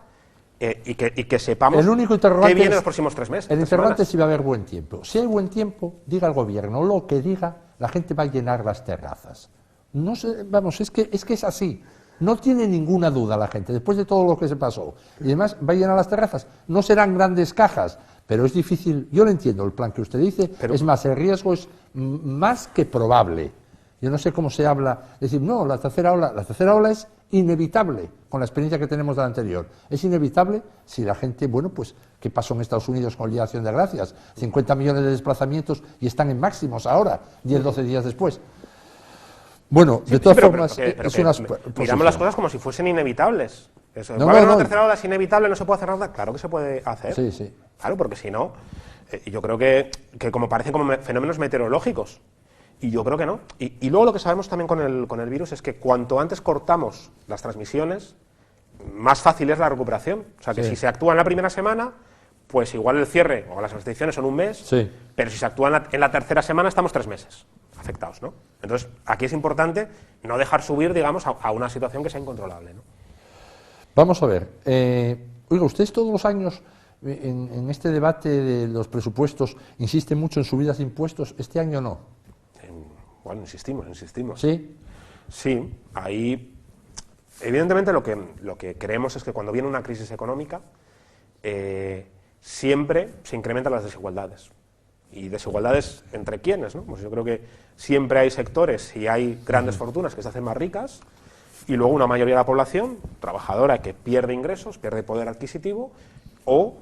y que sepamos el único interrogante qué viene en es- los próximos 3 meses. el 3 interrogante es semanas. si va a haber buen tiempo. Si hay buen tiempo, diga el gobierno lo que diga, la gente va a llenar las terrazas. No sé, vamos, es que es así. No tiene ninguna duda la gente, después de todo lo que se pasó. Y además va a llenar las terrazas. No serán grandes cajas, pero es difícil. Yo lo entiendo, el plan que usted dice. Es más, el riesgo es más que probable. Yo no sé cómo se habla. Decir, no, la tercera ola es inevitable, con la experiencia que tenemos de la anterior. Es inevitable si la gente, bueno, pues, ¿qué pasó en Estados Unidos con el Día de Acción de Gracias? 50 millones de desplazamientos y están en máximos ahora, 10, 12 días después. Bueno, de todas formas, es una miramos las cosas como si fuesen inevitables. No, ¿Va a haber no, una no. tercera ola? ¿Es inevitable? ¿No se puede hacer nada? Claro que se puede hacer. Sí, sí. Claro, porque si no, yo creo que como parecen como fenómenos meteorológicos. Y yo creo que no. Y luego lo que sabemos también con el virus es que cuanto antes cortamos las transmisiones, más fácil es la recuperación. O sea, que Sí. si se actúa en la primera semana, pues igual el cierre o las restricciones son un mes, Sí. pero si se actúa en la tercera semana estamos 3 meses afectados, ¿no? Entonces, aquí es importante no dejar subir, digamos, a una situación que sea incontrolable, ¿no? Vamos a ver. Oiga, ustedes todos los años en este debate de los presupuestos insisten mucho en subidas de impuestos. Este año no. Bueno, insistimos. ¿Sí? Sí, ahí, evidentemente lo que creemos es que cuando viene una crisis económica, siempre se incrementan las desigualdades. ¿Y desigualdades entre quiénes, no? Pues yo creo que siempre hay sectores y hay grandes fortunas que se hacen más ricas y luego una mayoría de la población trabajadora que pierde ingresos, pierde poder adquisitivo o,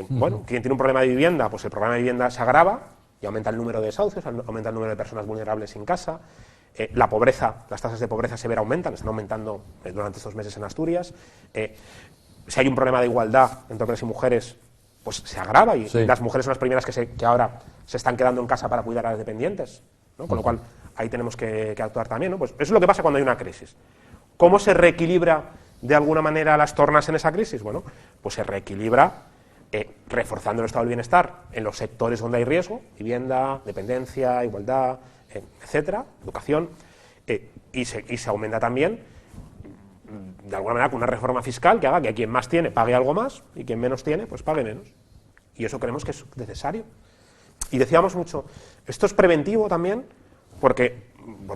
bueno, quien tiene un problema de vivienda, pues el problema de vivienda se agrava y aumenta el número de desahucios, aumenta el número de personas vulnerables sin casa. La pobreza, las tasas de pobreza severa están aumentando durante estos meses en Asturias. Si hay un problema de igualdad entre hombres y mujeres, pues se agrava y Sí. las mujeres son las primeras que ahora se están quedando en casa para cuidar a las dependientes, ¿no? Con lo cual ahí tenemos que actuar también, ¿no? Pues eso es lo que pasa cuando hay una crisis. ¿Cómo se reequilibra de alguna manera las tornas en esa crisis? Bueno, pues se reequilibra reforzando el estado del bienestar en los sectores donde hay riesgo, vivienda, dependencia, igualdad, etcétera, educación, y se aumenta también de alguna manera con una reforma fiscal que haga que quien más tiene pague algo más y quien menos tiene pues pague menos, y eso creemos que es necesario. Y decíamos mucho, esto es preventivo también porque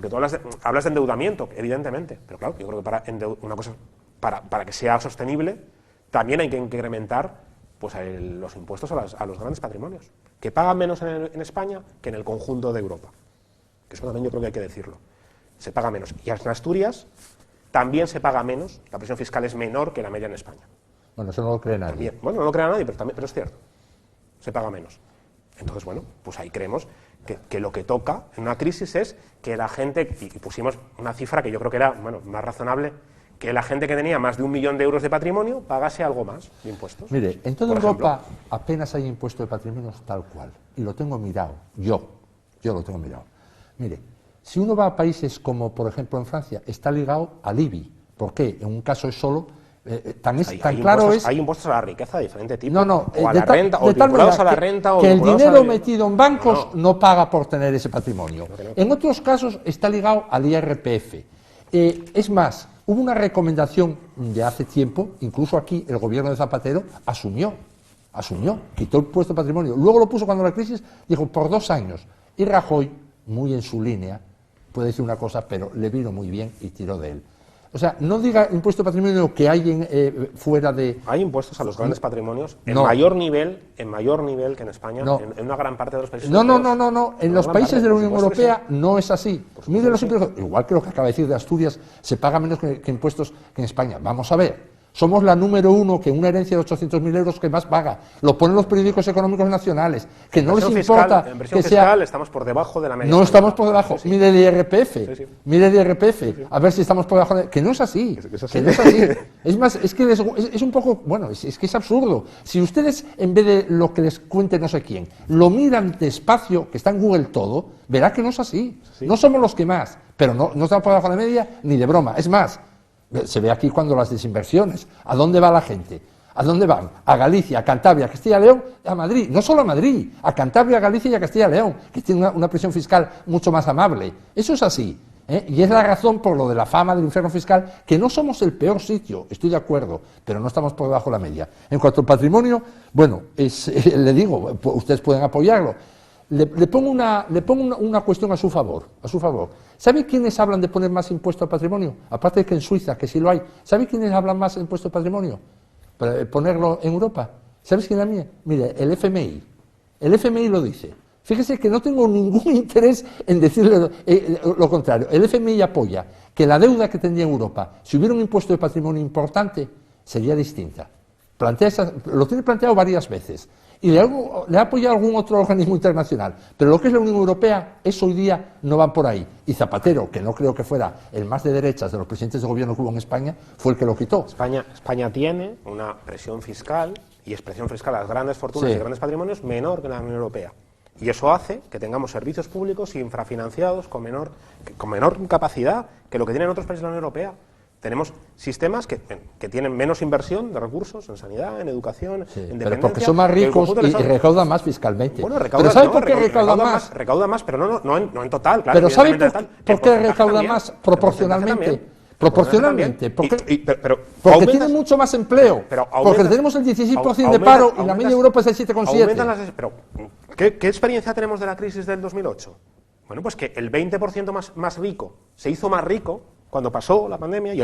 tú hablas de endeudamiento, evidentemente, pero claro, yo creo que una cosa para que sea sostenible también hay que incrementar pues los impuestos a los grandes patrimonios, que pagan menos en España que en el conjunto de Europa, que eso también yo creo que hay que decirlo, se paga menos, y en Asturias también se paga menos, la presión fiscal es menor que la media en España. Bueno, eso no lo cree nadie. También. Bueno, no lo cree nadie, pero es cierto, se paga menos. Entonces, bueno, pues ahí creemos que lo que toca en una crisis es que la gente, y pusimos una cifra que yo creo que era más razonable, que la gente que tenía más de 1 millón de euros de patrimonio pagase algo más de impuestos. Mire, en toda Europa apenas hay impuesto de patrimonios tal cual, y lo tengo mirado, yo lo tengo mirado. Mire, si uno va a países como, por ejemplo, en Francia, está ligado al IBI. ¿Por qué? En un caso es solo... tan claro es... Hay impuestos a la riqueza de diferente tipo. No, o a la renta, o vinculados a la renta, o que el vinculados dinero a la... metido en bancos no paga por tener ese patrimonio. No. En otros casos está ligado al IRPF. Es más, hubo una recomendación de hace tiempo, incluso aquí el gobierno de Zapatero asumió, quitó el impuesto de patrimonio. Luego lo puso cuando la crisis, dijo por 2 años. Y Rajoy, muy en su línea, puede decir una cosa, pero le vino muy bien y tiró de él. O sea, no diga impuesto de patrimonio que hay fuera de... Hay impuestos a los grandes patrimonios en mayor nivel que en España, en una gran parte de los países europeos. No. En los países de la Unión Europea no es así. Mire igual que lo que acaba de decir de Asturias, se paga menos que impuestos que en España. Vamos a ver. Somos la número 1 que una herencia de 800.000 euros que más paga. Lo ponen los periódicos económicos nacionales. Que no les importa en que sea... fiscal estamos por debajo de la media. No estamos por debajo. Sí. Mire el IRPF. Sí. Mire el IRPF. Sí. A ver si estamos por debajo. Que no es así. Que no es así. Es más, es que es un poco... Bueno, es que es absurdo. Si ustedes, en vez de lo que les cuente no sé quién, lo miran despacio, que está en Google todo, verá que no es así. Sí. No somos los que más, pero no estamos por debajo de la media ni de broma. Es más... Se ve aquí cuando las desinversiones. ¿A dónde va la gente? ¿A dónde van? A Galicia, a Cantabria, a Castilla y León, a Madrid. No solo a Madrid, a Cantabria, a Galicia y a Castilla y León, que tiene una presión fiscal mucho más amable. Eso es así. Y es la razón por lo de la fama del infierno fiscal, que no somos el peor sitio, estoy de acuerdo, pero no estamos por debajo de la media. En cuanto al patrimonio, bueno, le digo, ustedes pueden apoyarlo. Le pongo una cuestión a su favor. ¿Sabe quiénes hablan de poner más impuesto al patrimonio? Aparte de que en Suiza, que sí lo hay. ¿Sabe quiénes hablan más de impuesto al patrimonio? Para ponerlo en Europa. ¿Sabes quién es la mía? Mire, el FMI. El FMI lo dice. Fíjese que no tengo ningún interés en decirle lo contrario. El FMI apoya que la deuda que tendría Europa, si hubiera un impuesto de patrimonio importante, sería distinta. Lo tiene planteado varias veces. Y le ha apoyado algún otro organismo internacional. Pero lo que es la Unión Europea, eso hoy día no van por ahí. Y Zapatero, que no creo que fuera el más de derechas de los presidentes de gobierno que hubo en España, fue el que lo quitó. España tiene una presión fiscal, y es presión fiscal a las grandes fortunas y grandes patrimonios, menor que la Unión Europea. Y eso hace que tengamos servicios públicos infrafinanciados con menor capacidad que lo que tienen otros países de la Unión Europea. Tenemos sistemas que tienen menos inversión de recursos en sanidad, en educación, en dependencia. Pero porque son más ricos y recaudan más fiscalmente. Bueno, ¿Pero sabe por qué recaudan más? Recaudan más, pero no en total, claro. Pero ¿sabe por qué recaudan más proporcionalmente? Proporcionalmente, porque tienen mucho más empleo, porque tenemos el 16% de paro y la media de Europa es el 7,7%. Pero, ¿qué experiencia tenemos de la crisis del 2008? Bueno, pues que el 20% más rico se hizo más rico cuando pasó la pandemia y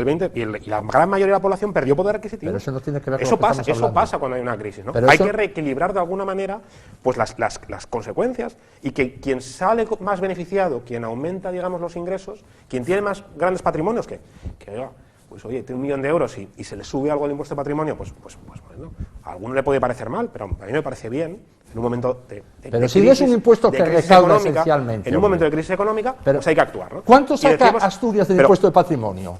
la gran mayoría de la población perdió poder adquisitivo. Pero eso no tiene que ver con eso pasa, eso pasa cuando hay una crisis, ¿no? Hay que reequilibrar de alguna manera pues las consecuencias, y que quien sale más beneficiado, quien aumenta, digamos, los ingresos, quien tiene más grandes patrimonios, que pues oye, tiene 1 millón de euros y se le sube algo al impuesto de patrimonio, pues bueno, a alguno le puede parecer mal, pero a mí me parece bien en un momento de pero crisis, si no es un impuesto que recauda esencialmente. En un momento de crisis económica, pues hay que actuar, ¿no? ¿Cuánto saca Asturias del impuesto de patrimonio?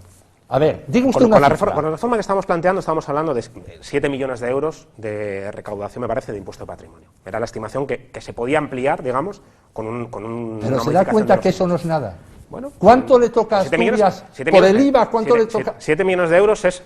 A ver, diga usted con la cifra. con la reforma que estamos planteando, estamos hablando de 7 millones de euros de recaudación, me parece, de impuesto de patrimonio. Era la estimación que se podía ampliar, digamos, con un Pero se da cuenta que eso no es nada. Bueno, ¿Cuánto le toca a Asturias por el IVA? ¿Cuánto le toca? 7 millones de euros es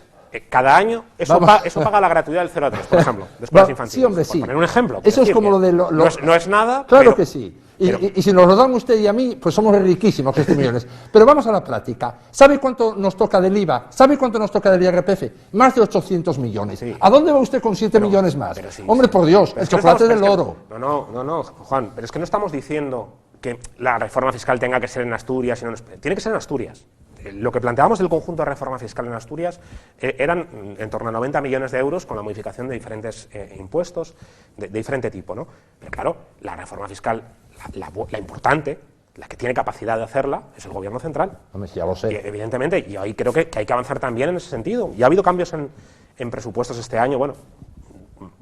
cada año, eso paga la gratuidad del 0 a 3, por ejemplo, de escuelas infantiles. Sí, hombre, sí. Por poner un ejemplo. Eso es como lo de... No es nada, claro pero, que sí. Y si nos lo dan usted y a mí, pues somos riquísimos, 7 millones. Pero vamos a la práctica. ¿Sabe cuánto nos toca del IVA? ¿Sabe cuánto nos toca del IRPF? Más de 800 millones. Sí. ¿A dónde va usted con 7 millones más? Sí, hombre, por Dios, el chocolate del oro. No, Juan, pero es que no estamos diciendo que la reforma fiscal tenga que ser en Asturias, sino tiene que ser en Asturias. Lo que planteábamos del conjunto de reforma fiscal en Asturias eran en torno a 90 millones de euros con la modificación de diferentes impuestos de diferente tipo, ¿no? Pero claro, la reforma fiscal, la importante, la que tiene capacidad de hacerla, es el Gobierno central. Hombre, ya lo sé. Y, evidentemente, yo ahí creo que hay que avanzar también en ese sentido. Y ha habido cambios en presupuestos este año, bueno,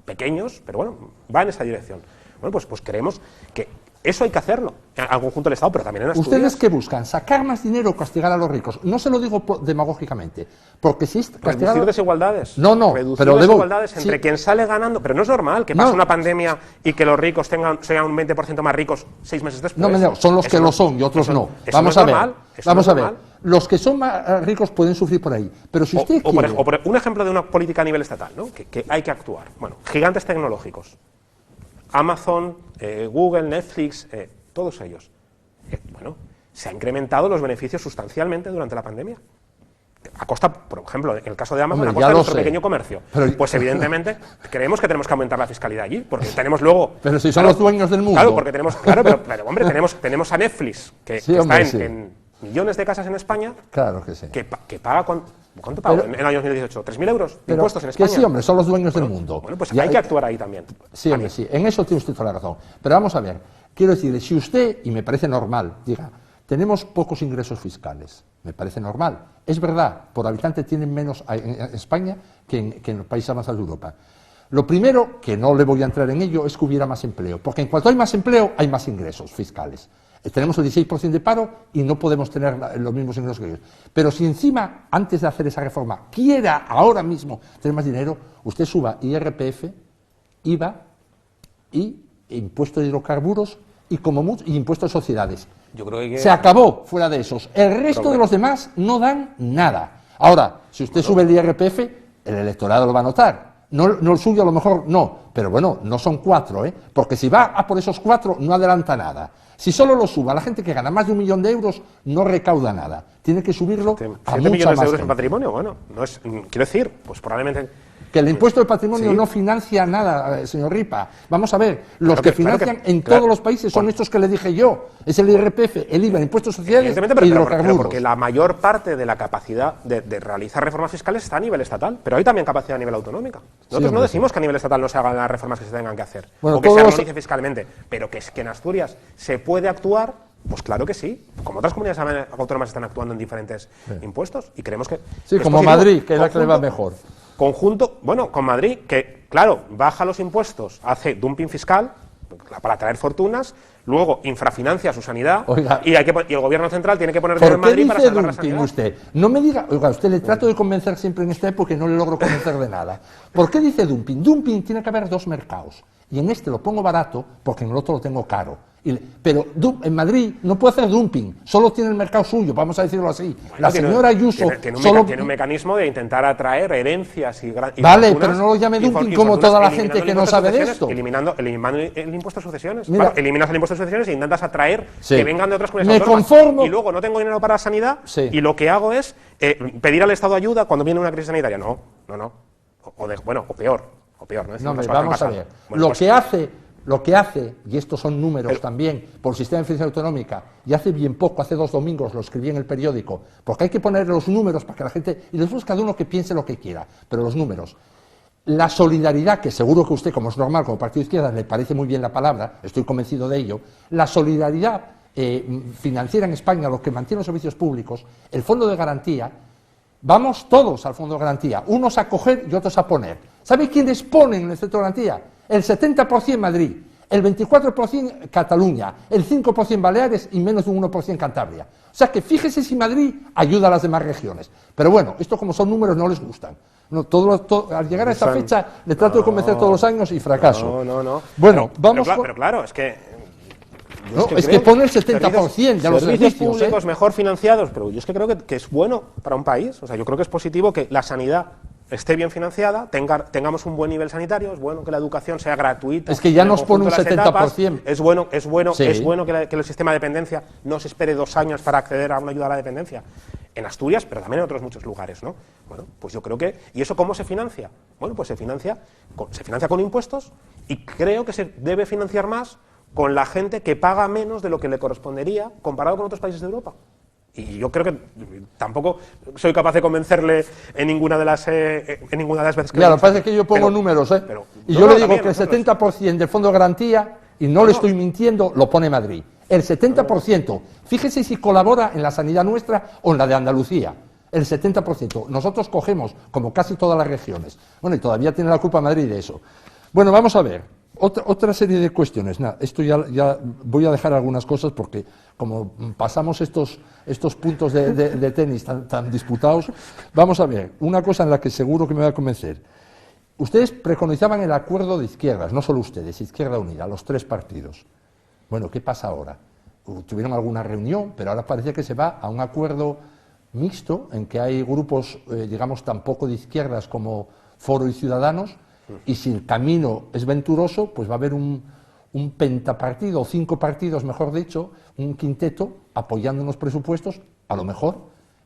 pequeños, pero bueno, va en esa dirección. Bueno, pues creemos que eso hay que hacerlo al conjunto del Estado, pero también en Asturias. ¿Ustedes qué buscan? ¿Sacar más dinero o castigar a los ricos? No se lo digo demagógicamente, porque si es castigar... Reducir desigualdades. No, reducir pero desigualdades entre quien sale ganando. Pero no es normal que pase una pandemia y que los ricos sean un 20% más ricos 6 meses después. No, son los que lo son y otros no. Vamos a ver. Vamos a ver. Los que son más ricos pueden sufrir por ahí. Pero si usted quiere... por un ejemplo de una política a nivel estatal, ¿no? Que hay que actuar. Bueno, gigantes tecnológicos. Amazon, Google, Netflix, todos ellos. Bueno, se han incrementado los beneficios sustancialmente durante la pandemia. A costa, por ejemplo, en el caso de Amazon, a costa de nuestro pequeño comercio. Pues evidentemente creemos que tenemos que aumentar la fiscalidad allí, porque tenemos luego... Pero si son los dueños del mundo. Claro, porque tenemos... pero hombre, tenemos a Netflix, que está en millones de casas en España. Claro que sí. Que paga... ¿Cuánto pagó en el año 2018? ¿3.000 euros de impuestos en España? Que sí, hombre, son los dueños del mundo. Bueno, pues hay que actuar ahí también. Sí, hombre, sí. En eso tiene usted toda la razón. Pero vamos a ver. Quiero decirle, si usted, y me parece normal, diga, tenemos pocos ingresos fiscales, me parece normal. Es verdad, por habitante tienen menos en España que en los países avanzados de Europa. Lo primero, que no le voy a entrar en ello, es que hubiera más empleo. Porque en cuanto hay más empleo, hay más ingresos fiscales. Tenemos el 16% de paro y no podemos tener los mismos ingresos que ellos. Pero si encima, antes de hacer esa reforma, quiera ahora mismo tener más dinero, usted suba IRPF, IVA y impuesto de hidrocarburos y como mucho, y impuesto de sociedades. Yo creo que... Se acabó fuera de esos. El resto de los demás no dan nada. Ahora, si usted sube el IRPF, el electorado lo va a notar. No el suyo a lo mejor no, pero bueno, no son 4, porque si va a por esos 4 no adelanta nada. Si solo lo suba, la gente que gana más de 1 millón de euros no recauda nada. Tiene que subirlo a 7 mucha millones más de euros gente. en patrimonio, bueno, no es, quiero decir, pues probablemente... Que el impuesto de patrimonio Sí. no financia nada, señor Ripa. Vamos a ver, los que financian en claro, todos los países son estos que le dije yo. Es el IRPF, el IVA, el impuesto de sociedades Evidentemente, y pero hidrocarburos. porque la mayor parte de la capacidad de realizar reformas fiscales está a nivel estatal, pero hay también capacidad a nivel autonómica. Nosotros hombre, no decimos que a nivel estatal no se hagan las reformas que se tengan que hacer, Bueno, o que se todos- armonice fiscalmente, pero que en Asturias se puede actuar, pues claro que sí, como otras comunidades autónomas están actuando en diferentes impuestos, y creemos que... Sí, es como positivo. Madrid, que es la que le va mejor. Conjunto, bueno, con Madrid, que claro, baja los impuestos, hace dumping fiscal para atraer fortunas, luego infrafinancia su sanidad. Oiga. y el gobierno central tiene que poner dinero ¿Por en qué Madrid para dice salvar la dumping sanidad. usted? No me diga, oiga, usted le trato de convencer siempre en esta época y no le logro convencer de nada. ¿Por qué dice dumping? Dumping tiene que haber 2 mercados. Y en este lo pongo barato porque en el otro lo tengo caro. Pero en Madrid no puede hacer dumping, solo tiene el mercado suyo, vamos a decirlo así. Bueno, La señora Ayuso tiene un mecanismo de intentar atraer herencias y Vale, fortunas, pero no lo llame y dumping y como fortunas, toda la eliminando gente el que no impuesto sabe de sucesiones, esto. Eliminando el impuesto de sucesiones. Mira. Claro, eliminas el impuesto de sucesiones e intentas atraer Sí. que vengan de otras comunidades Me autónomas. conformo. Y luego no tengo dinero para la sanidad, Sí. y lo que hago es pedir al Estado ayuda cuando viene una crisis sanitaria. No. O peor, ¿no? No, Decimos, vamos a ver. Bueno, Lo que hace, y estos son números también, por el sistema de financiación autonómica, y hace bien poco, hace 2 domingos, lo escribí en el periódico, porque hay que poner los números para que la gente, y después cada uno que piense lo que quiera, pero los números. La solidaridad, que seguro que usted, como es normal, como partido de izquierda, le parece muy bien la palabra, estoy convencido de ello, la solidaridad financiera en España, lo que mantiene los servicios públicos, el fondo de garantía, vamos todos al fondo de garantía, unos a coger y otros a poner. ¿Sabe quiénes ponen en el centro de garantía? El 70% en Madrid, el 24% Cataluña, el 5% Baleares y menos de un 1% Cantabria. O sea que fíjese si Madrid ayuda a las demás regiones. Pero bueno, esto como son números no les gustan. No, al llegar a esa fecha le trato de convencer todos los años y fracaso. No. Bueno, vamos pero claro, es que... No, es que pone el 70% de los servicios servicios públicos mejor financiados, pero yo es que creo que es bueno para un país. O sea, yo creo que es positivo que la sanidad esté bien financiada, tengamos un buen nivel sanitario, es bueno que la educación sea gratuita. Es que ya nos pone un 70%. Es bueno que el sistema de dependencia no se espere 2 años para acceder a una ayuda a la dependencia. En Asturias, pero también en otros muchos lugares, ¿no? Bueno, pues yo creo que... ¿Y eso cómo se financia? Bueno, pues se financia con impuestos, y creo que se debe financiar más con la gente que paga menos de lo que le correspondería comparado con otros países de Europa. Y yo creo que tampoco soy capaz de convencerle en ninguna de las veces que... Claro, parece que yo pongo números, ¿eh? Y yo le digo que el 70% del fondo de garantía, y no le estoy mintiendo, lo pone Madrid. El 70%. Fíjese si colabora en la sanidad nuestra o en la de Andalucía. El 70%. Nosotros cogemos, como casi todas las regiones. Bueno, y todavía tiene la culpa Madrid de eso. Bueno, vamos a ver. Otra serie de cuestiones. Nada, esto ya voy a dejar algunas cosas porque como pasamos estos puntos de tenis tan disputados, vamos a ver, una cosa en la que seguro que me va a convencer. Ustedes preconizaban el acuerdo de izquierdas, no solo ustedes, Izquierda Unida, los 3 partidos. Bueno, ¿qué pasa ahora? Tuvieron alguna reunión, pero ahora parece que se va a un acuerdo mixto en que hay grupos, digamos, tan poco de izquierdas como Foro y Ciudadanos. Y si el camino es venturoso, pues va a haber un pentapartido, o 5 partidos, mejor dicho, un quinteto, apoyando unos presupuestos, a lo mejor,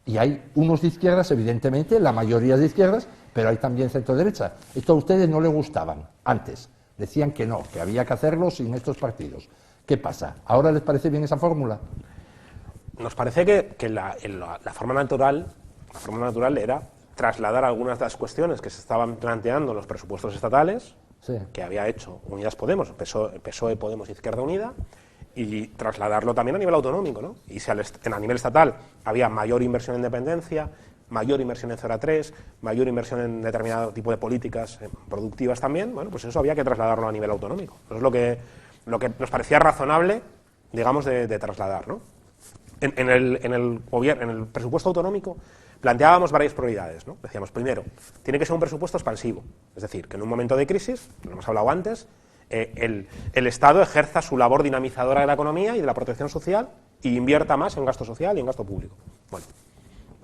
y hay unos de izquierdas, evidentemente, la mayoría de izquierdas, pero hay también centro-derecha. Esto a ustedes no les gustaban antes, decían que no, que había que hacerlo sin estos partidos. ¿Qué pasa? ¿Ahora les parece bien esa fórmula? Nos parece que la forma natural era trasladar algunas de las cuestiones que se estaban planteando en los presupuestos estatales, sí, que había hecho Unidas Podemos, PSOE, Podemos y Izquierda Unida, y trasladarlo también a nivel autonómico, ¿no? Y si a nivel estatal había mayor inversión en dependencia, mayor inversión en 0 a 3, mayor inversión en determinado tipo de políticas productivas también, bueno, pues eso había que trasladarlo a nivel autonómico. Eso es lo que nos parecía razonable, digamos, de trasladar, ¿no? En el presupuesto autonómico planteábamos varias prioridades, ¿no? Decíamos, primero, tiene que ser un presupuesto expansivo, es decir, que en un momento de crisis, lo hemos hablado antes, el Estado ejerza su labor dinamizadora de la economía y de la protección social y invierta más en gasto social y en gasto público. Bueno,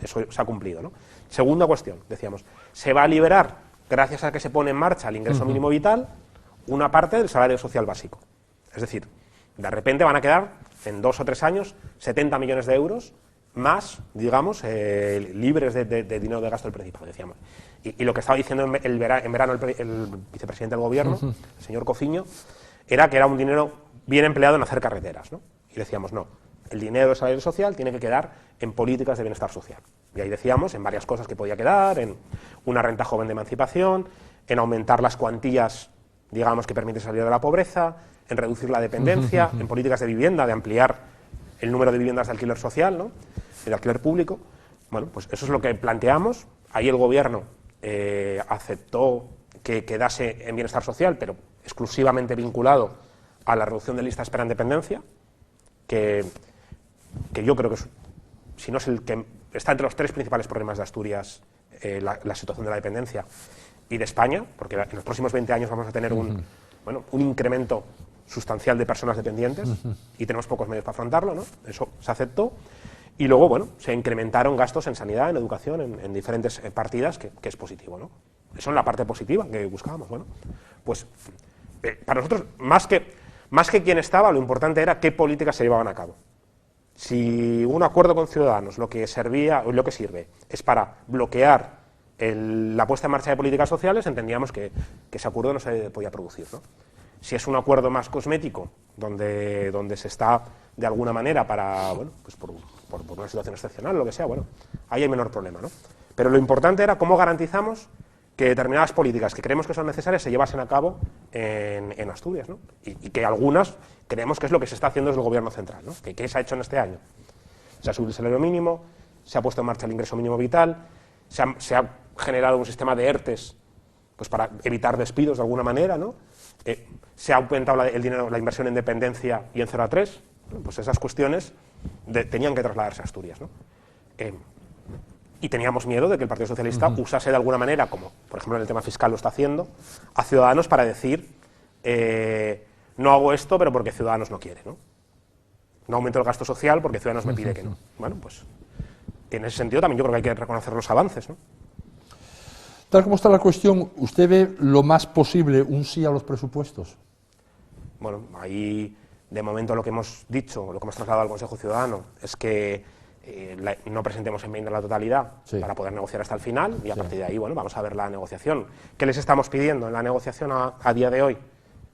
eso se ha cumplido, ¿no? Segunda cuestión, decíamos, se va a liberar, gracias a que se pone en marcha el ingreso mínimo vital, una parte del salario social básico. Es decir, de repente van a quedar, en 2 o 3 años, 70 millones de euros más, digamos, libres de dinero de gasto del Principado, decíamos. Y lo que estaba diciendo en verano el vicepresidente del Gobierno, el señor Cociño, era que era un dinero bien empleado en hacer carreteras, ¿no? Y decíamos, no, el dinero del salario social tiene que quedar en políticas de bienestar social. Y ahí decíamos en varias cosas que podía quedar, en una renta joven de emancipación, en aumentar las cuantías, digamos, que permiten salir de la pobreza, en reducir la dependencia, en políticas de vivienda, de ampliar el número de viviendas de alquiler social, ¿no? Y de alquiler público. Bueno, pues eso es lo que planteamos. Ahí el Gobierno aceptó que quedase en bienestar social, pero exclusivamente vinculado a la reducción de listas de espera en dependencia, que yo creo que si no es el que está entre los 3 principales problemas de Asturias, la situación de la dependencia y de España, porque en los próximos 20 años vamos a tener un incremento sustancial de personas dependientes y tenemos pocos medios para afrontarlo, ¿no? Eso se aceptó. Y luego, bueno, se incrementaron gastos en sanidad, en educación, en diferentes partidas, que es positivo, ¿no? Eso es la parte positiva que buscábamos. Bueno, pues para nosotros, más que quién estaba, lo importante era qué políticas se llevaban a cabo. Si un acuerdo con Ciudadanos lo que sirve es para bloquear la puesta en marcha de políticas sociales, entendíamos que ese acuerdo no se podía producir, ¿no? Si es un acuerdo más cosmético, donde se está de alguna manera para, bueno, pues por una situación excepcional, lo que sea, bueno, ahí hay menor problema, ¿no? Pero lo importante era cómo garantizamos que determinadas políticas que creemos que son necesarias se llevasen a cabo en Asturias, ¿no? Y que algunas creemos que es lo que se está haciendo desde el Gobierno central, ¿no? ¿Qué se ha hecho en este año? Se ha subido el salario mínimo, se ha puesto en marcha el ingreso mínimo vital, se ha generado un sistema de ERTES pues para evitar despidos de alguna manera, ¿no? se ha aumentado el dinero, la inversión en dependencia y en 0 a 3, pues esas cuestiones tenían que trasladarse a Asturias, ¿no? Y teníamos miedo de que el Partido Socialista usase de alguna manera, como por ejemplo en el tema fiscal lo está haciendo, a Ciudadanos para decir no hago esto, pero porque Ciudadanos no quiere, ¿no? No aumento el gasto social porque Ciudadanos me pide que no. Bueno, pues en ese sentido también yo creo que hay que reconocer los avances, ¿no? Tal como está la cuestión, ¿usted ve lo más posible un sí a los presupuestos? Bueno, ahí de momento lo que hemos dicho, lo que hemos trasladado al Consejo Ciudadano es que no presentemos enmienda a la totalidad para poder negociar hasta el final y a partir de ahí, bueno, vamos a ver la negociación. ¿Qué les estamos pidiendo en la negociación a día de hoy?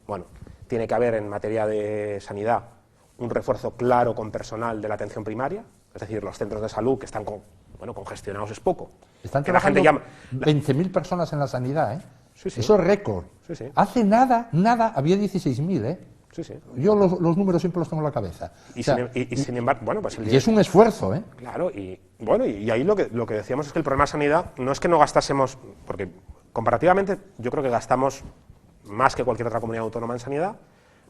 Bueno, tiene que haber en materia de sanidad un refuerzo claro con personal de la atención primaria, es decir, los centros de salud que están congestionados es poco. Están trabajando 20.000 personas en la sanidad, ¿eh? Sí, sí. Eso es récord. Sí, sí. Hace nada había 16.000, ¿eh? Sí, sí. Yo los números siempre los tengo en la cabeza. Sin embargo, bueno, pues y es un esfuerzo, ¿eh? Claro, y bueno, y ahí lo que decíamos es que el problema de sanidad no es que no gastásemos, porque comparativamente yo creo que gastamos más que cualquier otra comunidad autónoma en sanidad,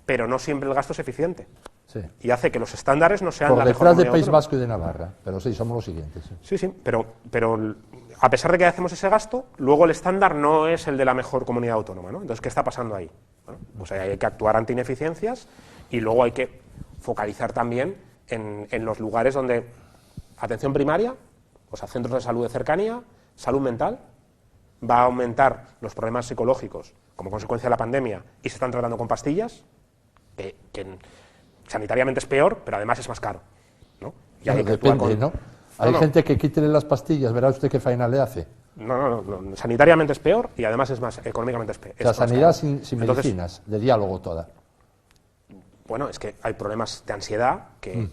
pero no siempre el gasto es eficiente. Sí. Y hace que los estándares no sean por la mejor detrás de comunidad País autónoma. Vasco y de Navarra, pero sí, somos los siguientes. Sí, pero a pesar de que hacemos ese gasto, luego el estándar no es el de la mejor comunidad autónoma, ¿no? Entonces, ¿qué está pasando ahí? Bueno, pues hay que actuar ante ineficiencias y luego hay que focalizar también en los lugares donde atención primaria, o sea, centros de salud de cercanía, salud mental, va a aumentar los problemas psicológicos como consecuencia de la pandemia y se están tratando con pastillas, que sanitariamente es peor, pero además es más caro, ¿no? Y hay que depende, ¿no? Hay gente que quítele las pastillas, verá usted qué faena le hace. No, sanitariamente es peor y además es más, económicamente es peor. O sea, sanidad sin medicinas, de diálogo toda. Bueno, es que hay problemas de ansiedad que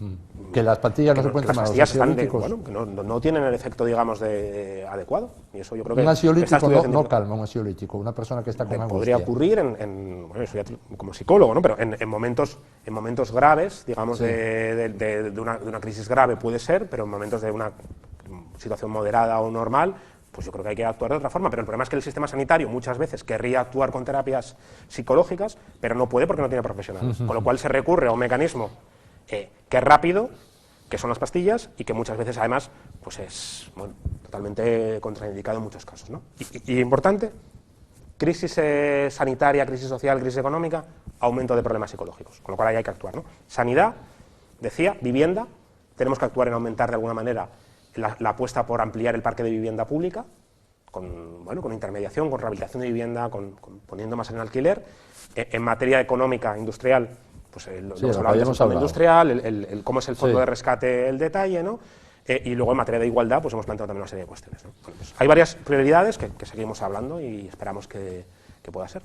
las pastillas no se pueden tomar, los ansiolíticos. Que no tienen el efecto, digamos, adecuado. Y eso yo creo que un ansiolítico no calma, un ansiolítico, una persona que está con angustia. Podría ocurrir bueno, eso ya como psicólogo, ¿no? Pero en momentos graves, digamos, de una crisis grave puede ser, pero en momentos de una situación moderada o normal, pues yo creo que hay que actuar de otra forma, pero el problema es que el sistema sanitario muchas veces querría actuar con terapias psicológicas, pero no puede porque no tiene profesionales, con lo cual se recurre a un mecanismo que es rápido, que son las pastillas, y que muchas veces además pues es totalmente contraindicado en muchos casos, ¿no? Y importante, crisis sanitaria, crisis social, crisis económica, aumento de problemas psicológicos, con lo cual ahí hay que actuar, ¿no? Sanidad, decía, vivienda, tenemos que actuar en aumentar de alguna manera la apuesta por ampliar el parque de vivienda pública, con intermediación, con rehabilitación de vivienda, poniendo más en alquiler. En materia económica, industrial, pues lo hemos hablado del fondo industrial, cómo es el fondo de rescate, el detalle, ¿no? Y luego en materia de igualdad, pues hemos planteado también una serie de cuestiones, ¿no? Bueno, pues hay varias prioridades que seguimos hablando y esperamos que pueda ser.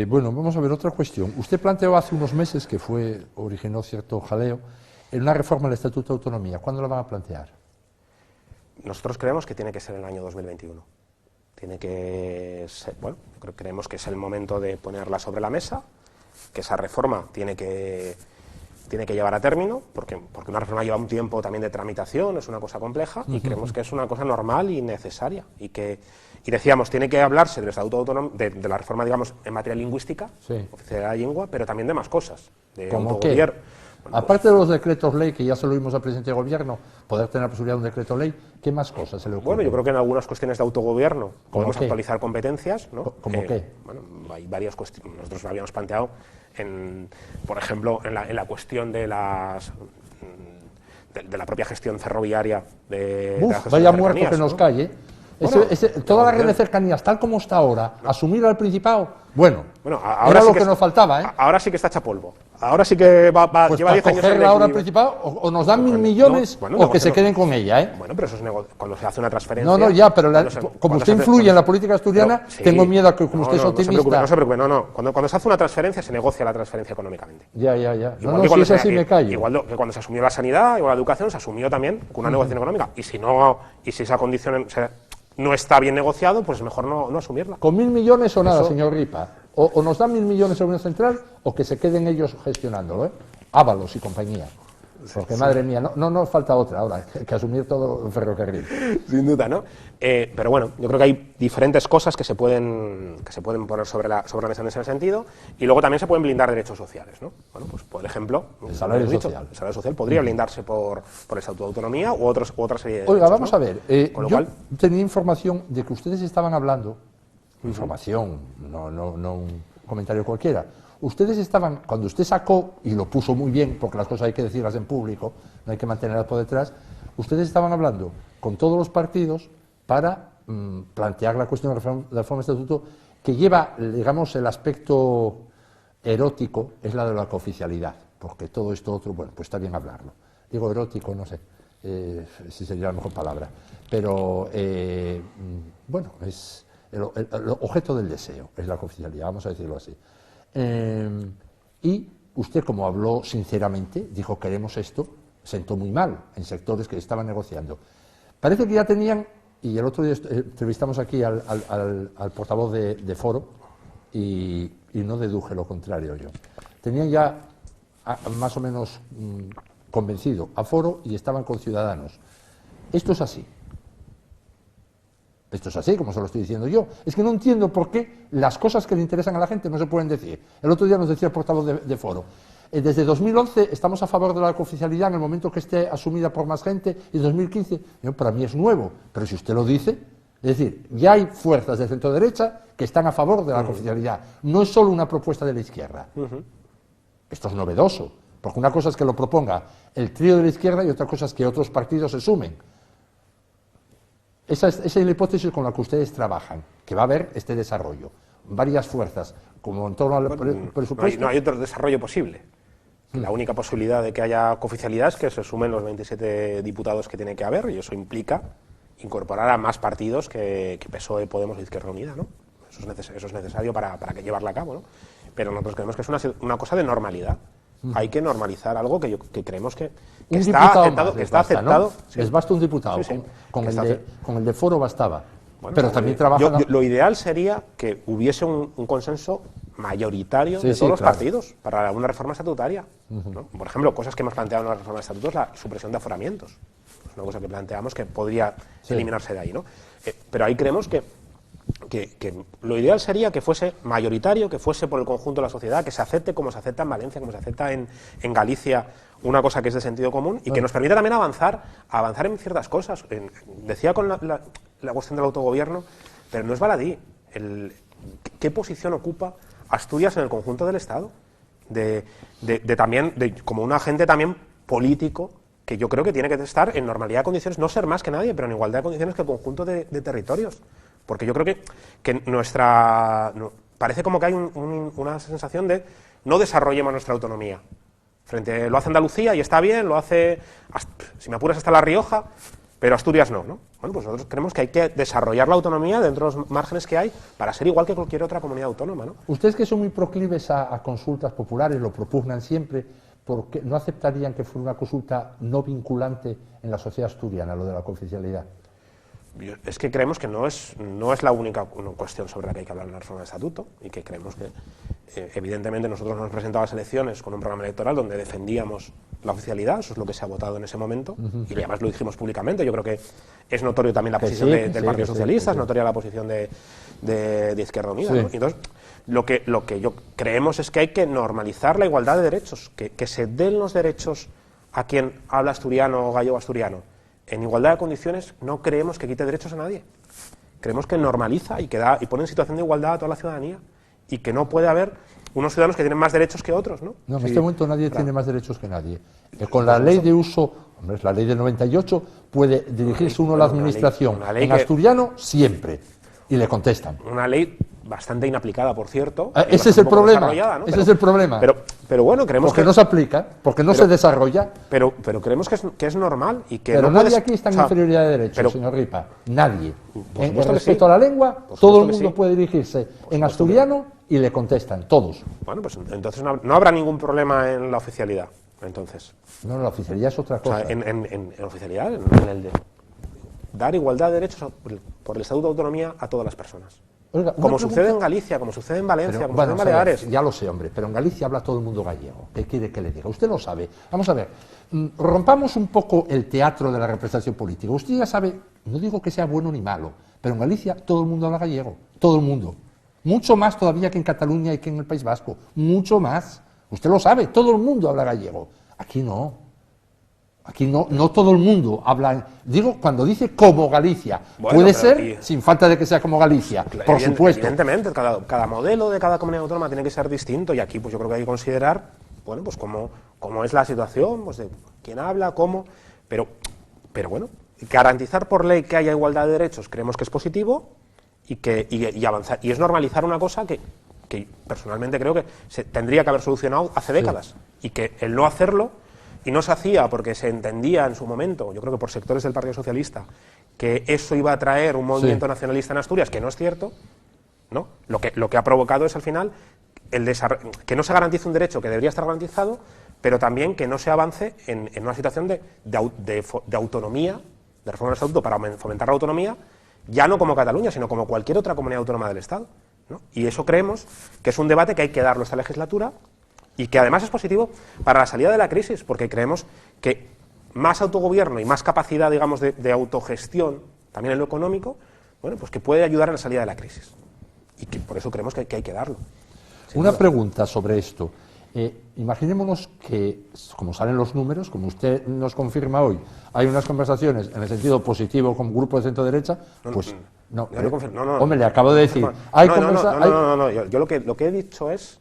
Bueno, vamos a ver otra cuestión. Usted planteó hace unos meses, que originó cierto jaleo, en una reforma del Estatuto de Autonomía. ¿Cuándo la van a plantear? Nosotros creemos que tiene que ser en el año 2021. Tiene que ser, creemos que es el momento de ponerla sobre la mesa, que esa reforma tiene que llevar a término, porque una reforma lleva un tiempo también de tramitación, es una cosa compleja, y creemos que es una cosa normal y necesaria. Y decíamos, tiene que hablarse del Estatuto de Autonomía, de la reforma, digamos, en materia lingüística, oficialidad de la lengua, pero también de más cosas, de autogobierno. Aparte de los decretos ley, que ya se lo vimos al presidente del gobierno, poder tener la posibilidad de un decreto ley, ¿qué más cosas se le ocurre? Bueno, yo creo que en algunas cuestiones de autogobierno podemos actualizar competencias, ¿no? ¿Cómo qué? Bueno, hay varias cuestiones. Nosotros lo habíamos planteado, por ejemplo, en la cuestión de la propia gestión ferroviaria vaya muerto que nos calle. Toda la red de cercanías, tal como está ahora, asumir al Principado, ahora era lo que nos faltaba, ¿eh? Ahora sí que está hecha polvo. Ahora sí que pues lleva 10 años. Cogerla ahora al Principado, o nos dan 1.000 millones, o que se queden con ella, ¿eh? Bueno, pero eso es cuando se hace una transferencia. Pero como usted influye en la política asturiana, tengo miedo a que, como usted es optimista. No se preocupe, Cuando se hace una transferencia, se negocia la transferencia económicamente. Ya. Igual si es así, me callo. Igual que cuando se asumió la sanidad, igual la educación, se asumió también con una negociación económica. Y si esa condición no está bien negociado, pues es mejor no asumirla. ¿Con 1.000 millones o nada, señor Ripa? O nos dan 1.000 millones sobre una central, o que se queden ellos gestionándolo, ¿eh? Ábalos y compañía. Porque, madre mía, no nos falta otra ahora, que asumir todo el ferrocarril. Sin duda, ¿no? Pero bueno, yo creo que hay diferentes cosas que se pueden poner sobre la mesa en ese sentido, y luego también se pueden blindar derechos sociales, ¿no? Bueno, pues por ejemplo, el salario social. El salario social podría blindarse por el Estatuto de Autonomía u otra serie de derechos. Oiga, vamos, ¿no? A ver, con lo yo cual tenía información de que ustedes estaban hablando, información, no un comentario cualquiera. Ustedes estaban, cuando usted sacó, y lo puso muy bien, porque las cosas hay que decirlas en público, no hay que mantenerlas por detrás, ustedes estaban hablando con todos los partidos para plantear la cuestión de la reforma del Estatuto, que lleva, digamos, el aspecto erótico, es la de la cooficialidad, porque todo esto otro, bueno, pues está bien hablarlo. Digo erótico, no sé si sería la mejor palabra, pero bueno, es el objeto del deseo, es la cooficialidad, vamos a decirlo así. Y usted, como habló sinceramente, dijo queremos esto, sentó muy mal en sectores que estaban negociando. Parece que ya tenían, y el otro día entrevistamos aquí al portavoz de Foro, y no deduje lo contrario yo. Tenían ya más o menos convencido a Foro y estaban con Ciudadanos. Esto es así. Esto es así, como se lo estoy diciendo yo. Es que no entiendo por qué las cosas que le interesan a la gente no se pueden decir. El otro día nos decía el portavoz de Foro. Desde 2011 estamos a favor de la cooficialidad en el momento que esté asumida por más gente, y en 2015, para mí es nuevo, pero si usted lo dice, es decir, ya hay fuerzas de centro derecha que están a favor de la cooficialidad. No es solo una propuesta de la izquierda. Esto es novedoso, porque una cosa es que lo proponga el trío de la izquierda y otra cosa es que otros partidos se sumen. Esa es la hipótesis con la que ustedes trabajan, que va a haber este desarrollo. Varias fuerzas, como en torno al presupuesto. No hay otro desarrollo posible. La única posibilidad de que haya cooficialidad es que se sumen los 27 diputados que tiene que haber, y eso implica incorporar a más partidos que PSOE, Podemos e Izquierda Unida, ¿no? Eso es necesario para que llevarla a cabo, ¿no? Pero nosotros creemos que es una cosa de normalidad. Hay que normalizar algo que creemos que está aceptado. ¿No? Sí. Les basta un diputado, sí. Con el de Foro bastaba. Bueno, pero también trabajan... Lo ideal sería que hubiese un consenso mayoritario de todos los partidos para una reforma estatutaria, ¿no? Por ejemplo, cosas que hemos planteado en la reforma de estatutos, la supresión de aforamientos. Es una cosa que planteamos que podría eliminarse de ahí, ¿no? Pero ahí creemos que lo ideal sería que fuese mayoritario, que fuese por el conjunto de la sociedad, que se acepte como se acepta en Valencia, como se acepta en Galicia, una cosa que es de sentido común y que nos permita también avanzar en ciertas cosas. Decía con la cuestión del autogobierno, pero no es baladí. ¿Qué posición ocupa Asturias en el conjunto del Estado? Como un agente también político, que yo creo que tiene que estar en normalidad de condiciones, no ser más que nadie, pero en igualdad de condiciones que el conjunto de territorios. Porque yo creo que parece como que hay una sensación de no desarrollemos nuestra autonomía. Lo hace Andalucía y está bien, lo hace, si me apuras, hasta La Rioja, pero Asturias no. Bueno, pues nosotros creemos que hay que desarrollar la autonomía dentro de los márgenes que hay para ser igual que cualquier otra comunidad autónoma, ¿no? Ustedes, que son muy proclives a consultas populares, lo propugnan siempre, ¿por qué no aceptarían que fuera una consulta no vinculante en la sociedad asturiana, lo de la cooficialidad? Es que creemos que no es la única cuestión sobre la que hay que hablar en la reforma del estatuto, y que creemos que evidentemente nosotros nos hemos presentado a las elecciones con un programa electoral donde defendíamos la oficialidad, eso es lo que se ha votado en ese momento, y además lo dijimos públicamente. Yo creo que es notorio también la posición del Partido Socialista, es notoria la posición de Izquierda Unida, ¿no? Y entonces, lo que yo creemos es que hay que normalizar la igualdad de derechos, que se den los derechos a quien habla asturiano o gallego asturiano en igualdad de condiciones. No creemos que quite derechos a nadie. Creemos que normaliza y pone en situación de igualdad a toda la ciudadanía, y que no puede haber unos ciudadanos que tienen más derechos que otros, ¿no? No, en este momento nadie tiene más derechos que nadie. Con la ley de uso, es la ley del 98, pude dirigirse uno a la administración en asturiano siempre, y le contestan. Una ley bastante inaplicada, por cierto. Ese es el problema, ¿no? Ese es el problema. Pero bueno, creemos porque no se aplica, porque no se desarrolla. Pero creemos que es normal y que pero no nadie aquí está en inferioridad de derechos, señor Ripa. Nadie. En respecto a la lengua, todo el mundo puede dirigirse en asturiano y le contestan, todos. Bueno, pues entonces no habrá ningún problema en la oficialidad. Entonces. No, la oficialidad es otra cosa. O sea, en la oficialidad, en el de dar igualdad de derechos por el Estatuto de Autonomía a todas las personas. Oiga, como sucede en Galicia, como sucede en Valencia, pero, como sucede en Baleares. Ya lo sé, hombre, pero en Galicia habla todo el mundo gallego. ¿Qué quiere que le diga? Usted lo sabe. Vamos a ver, rompamos un poco el teatro de la representación política. Usted ya sabe, no digo que sea bueno ni malo, pero en Galicia todo el mundo habla gallego, todo el mundo. Mucho más todavía que en Cataluña y que en el País Vasco, mucho más. Usted lo sabe, todo el mundo habla gallego. Aquí no. Aquí no todo el mundo habla, digo, cuando dice como Galicia, Bueno, puede ser sin falta de que sea como Galicia, por supuesto. Evidentemente, cada modelo de cada comunidad autónoma tiene que ser distinto y aquí pues yo creo que hay que considerar, bueno, pues cómo es la situación, pues de quién habla, cómo, pero bueno, garantizar por ley que haya igualdad de derechos creemos que es positivo y avanzar, y es normalizar una cosa que personalmente creo que se tendría que haber solucionado hace décadas, y que el no hacerlo. Y no se hacía porque se entendía en su momento, yo creo que por sectores del Partido Socialista, que eso iba a traer un movimiento nacionalista en Asturias, que no es cierto, ¿no? Lo que ha provocado es al final que no se garantice un derecho que debería estar garantizado, pero también que no se avance en una situación de autonomía, de reforma del Estatuto para fomentar la autonomía, ya no como Cataluña, sino como cualquier otra comunidad autónoma del Estado, ¿no? Y eso creemos que es un debate que hay que darlo esta legislatura, y que además es positivo para la salida de la crisis, porque creemos que más autogobierno y más capacidad, digamos, de autogestión, también en lo económico, bueno, pues que puede ayudar a la salida de la crisis. Y que por eso creemos que hay que darlo. Una pregunta sobre esto. Imaginémonos que, como salen los números, como usted nos confirma hoy, hay unas conversaciones en el sentido positivo con grupo de centro-derecha, pues no. Hombre, le acabo de decir. Yo lo que he dicho es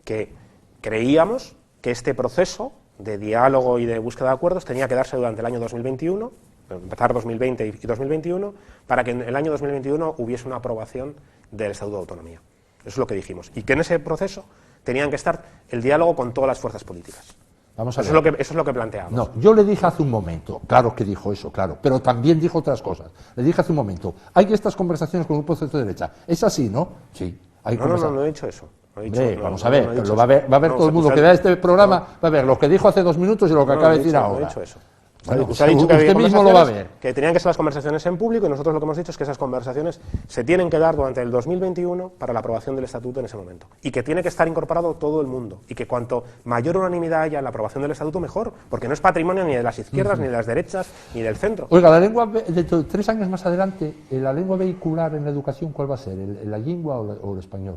que creíamos que este proceso de diálogo y de búsqueda de acuerdos tenía que darse durante el año 2021, empezar 2020 y 2021, para que en el año 2021 hubiese una aprobación del Estatuto de Autonomía. Eso es lo que dijimos. Y que en ese proceso tenían que estar el diálogo con todas las fuerzas políticas. Vamos a ver. Eso es lo que planteamos. No, yo le dije hace un momento, claro que dijo eso, claro, pero también dijo otras cosas. Le dije hace un momento, hay estas conversaciones con el grupo de centro-derecha. ¿Es así, no? Sí. No he dicho eso. Vamos a ver, va a ver todo el mundo que vea este programa, va a ver lo que dijo hace 2 minutos y lo que acaba de decir ahora. No he dicho eso. Bueno, usted ha dicho que usted mismo lo va a ver. Que tenían que ser las conversaciones en público, y nosotros lo que hemos dicho es que esas conversaciones se tienen que dar durante el 2021 para la aprobación del Estatuto en ese momento. Y que tiene que estar incorporado todo el mundo. Y que cuanto mayor unanimidad haya en la aprobación del Estatuto, mejor. Porque no es patrimonio ni de las izquierdas, ni de las derechas, ni del centro. Oiga, la lengua, dentro de 3 años más adelante, la lengua vehicular en la educación, ¿cuál va a ser? ¿La lengua o el español?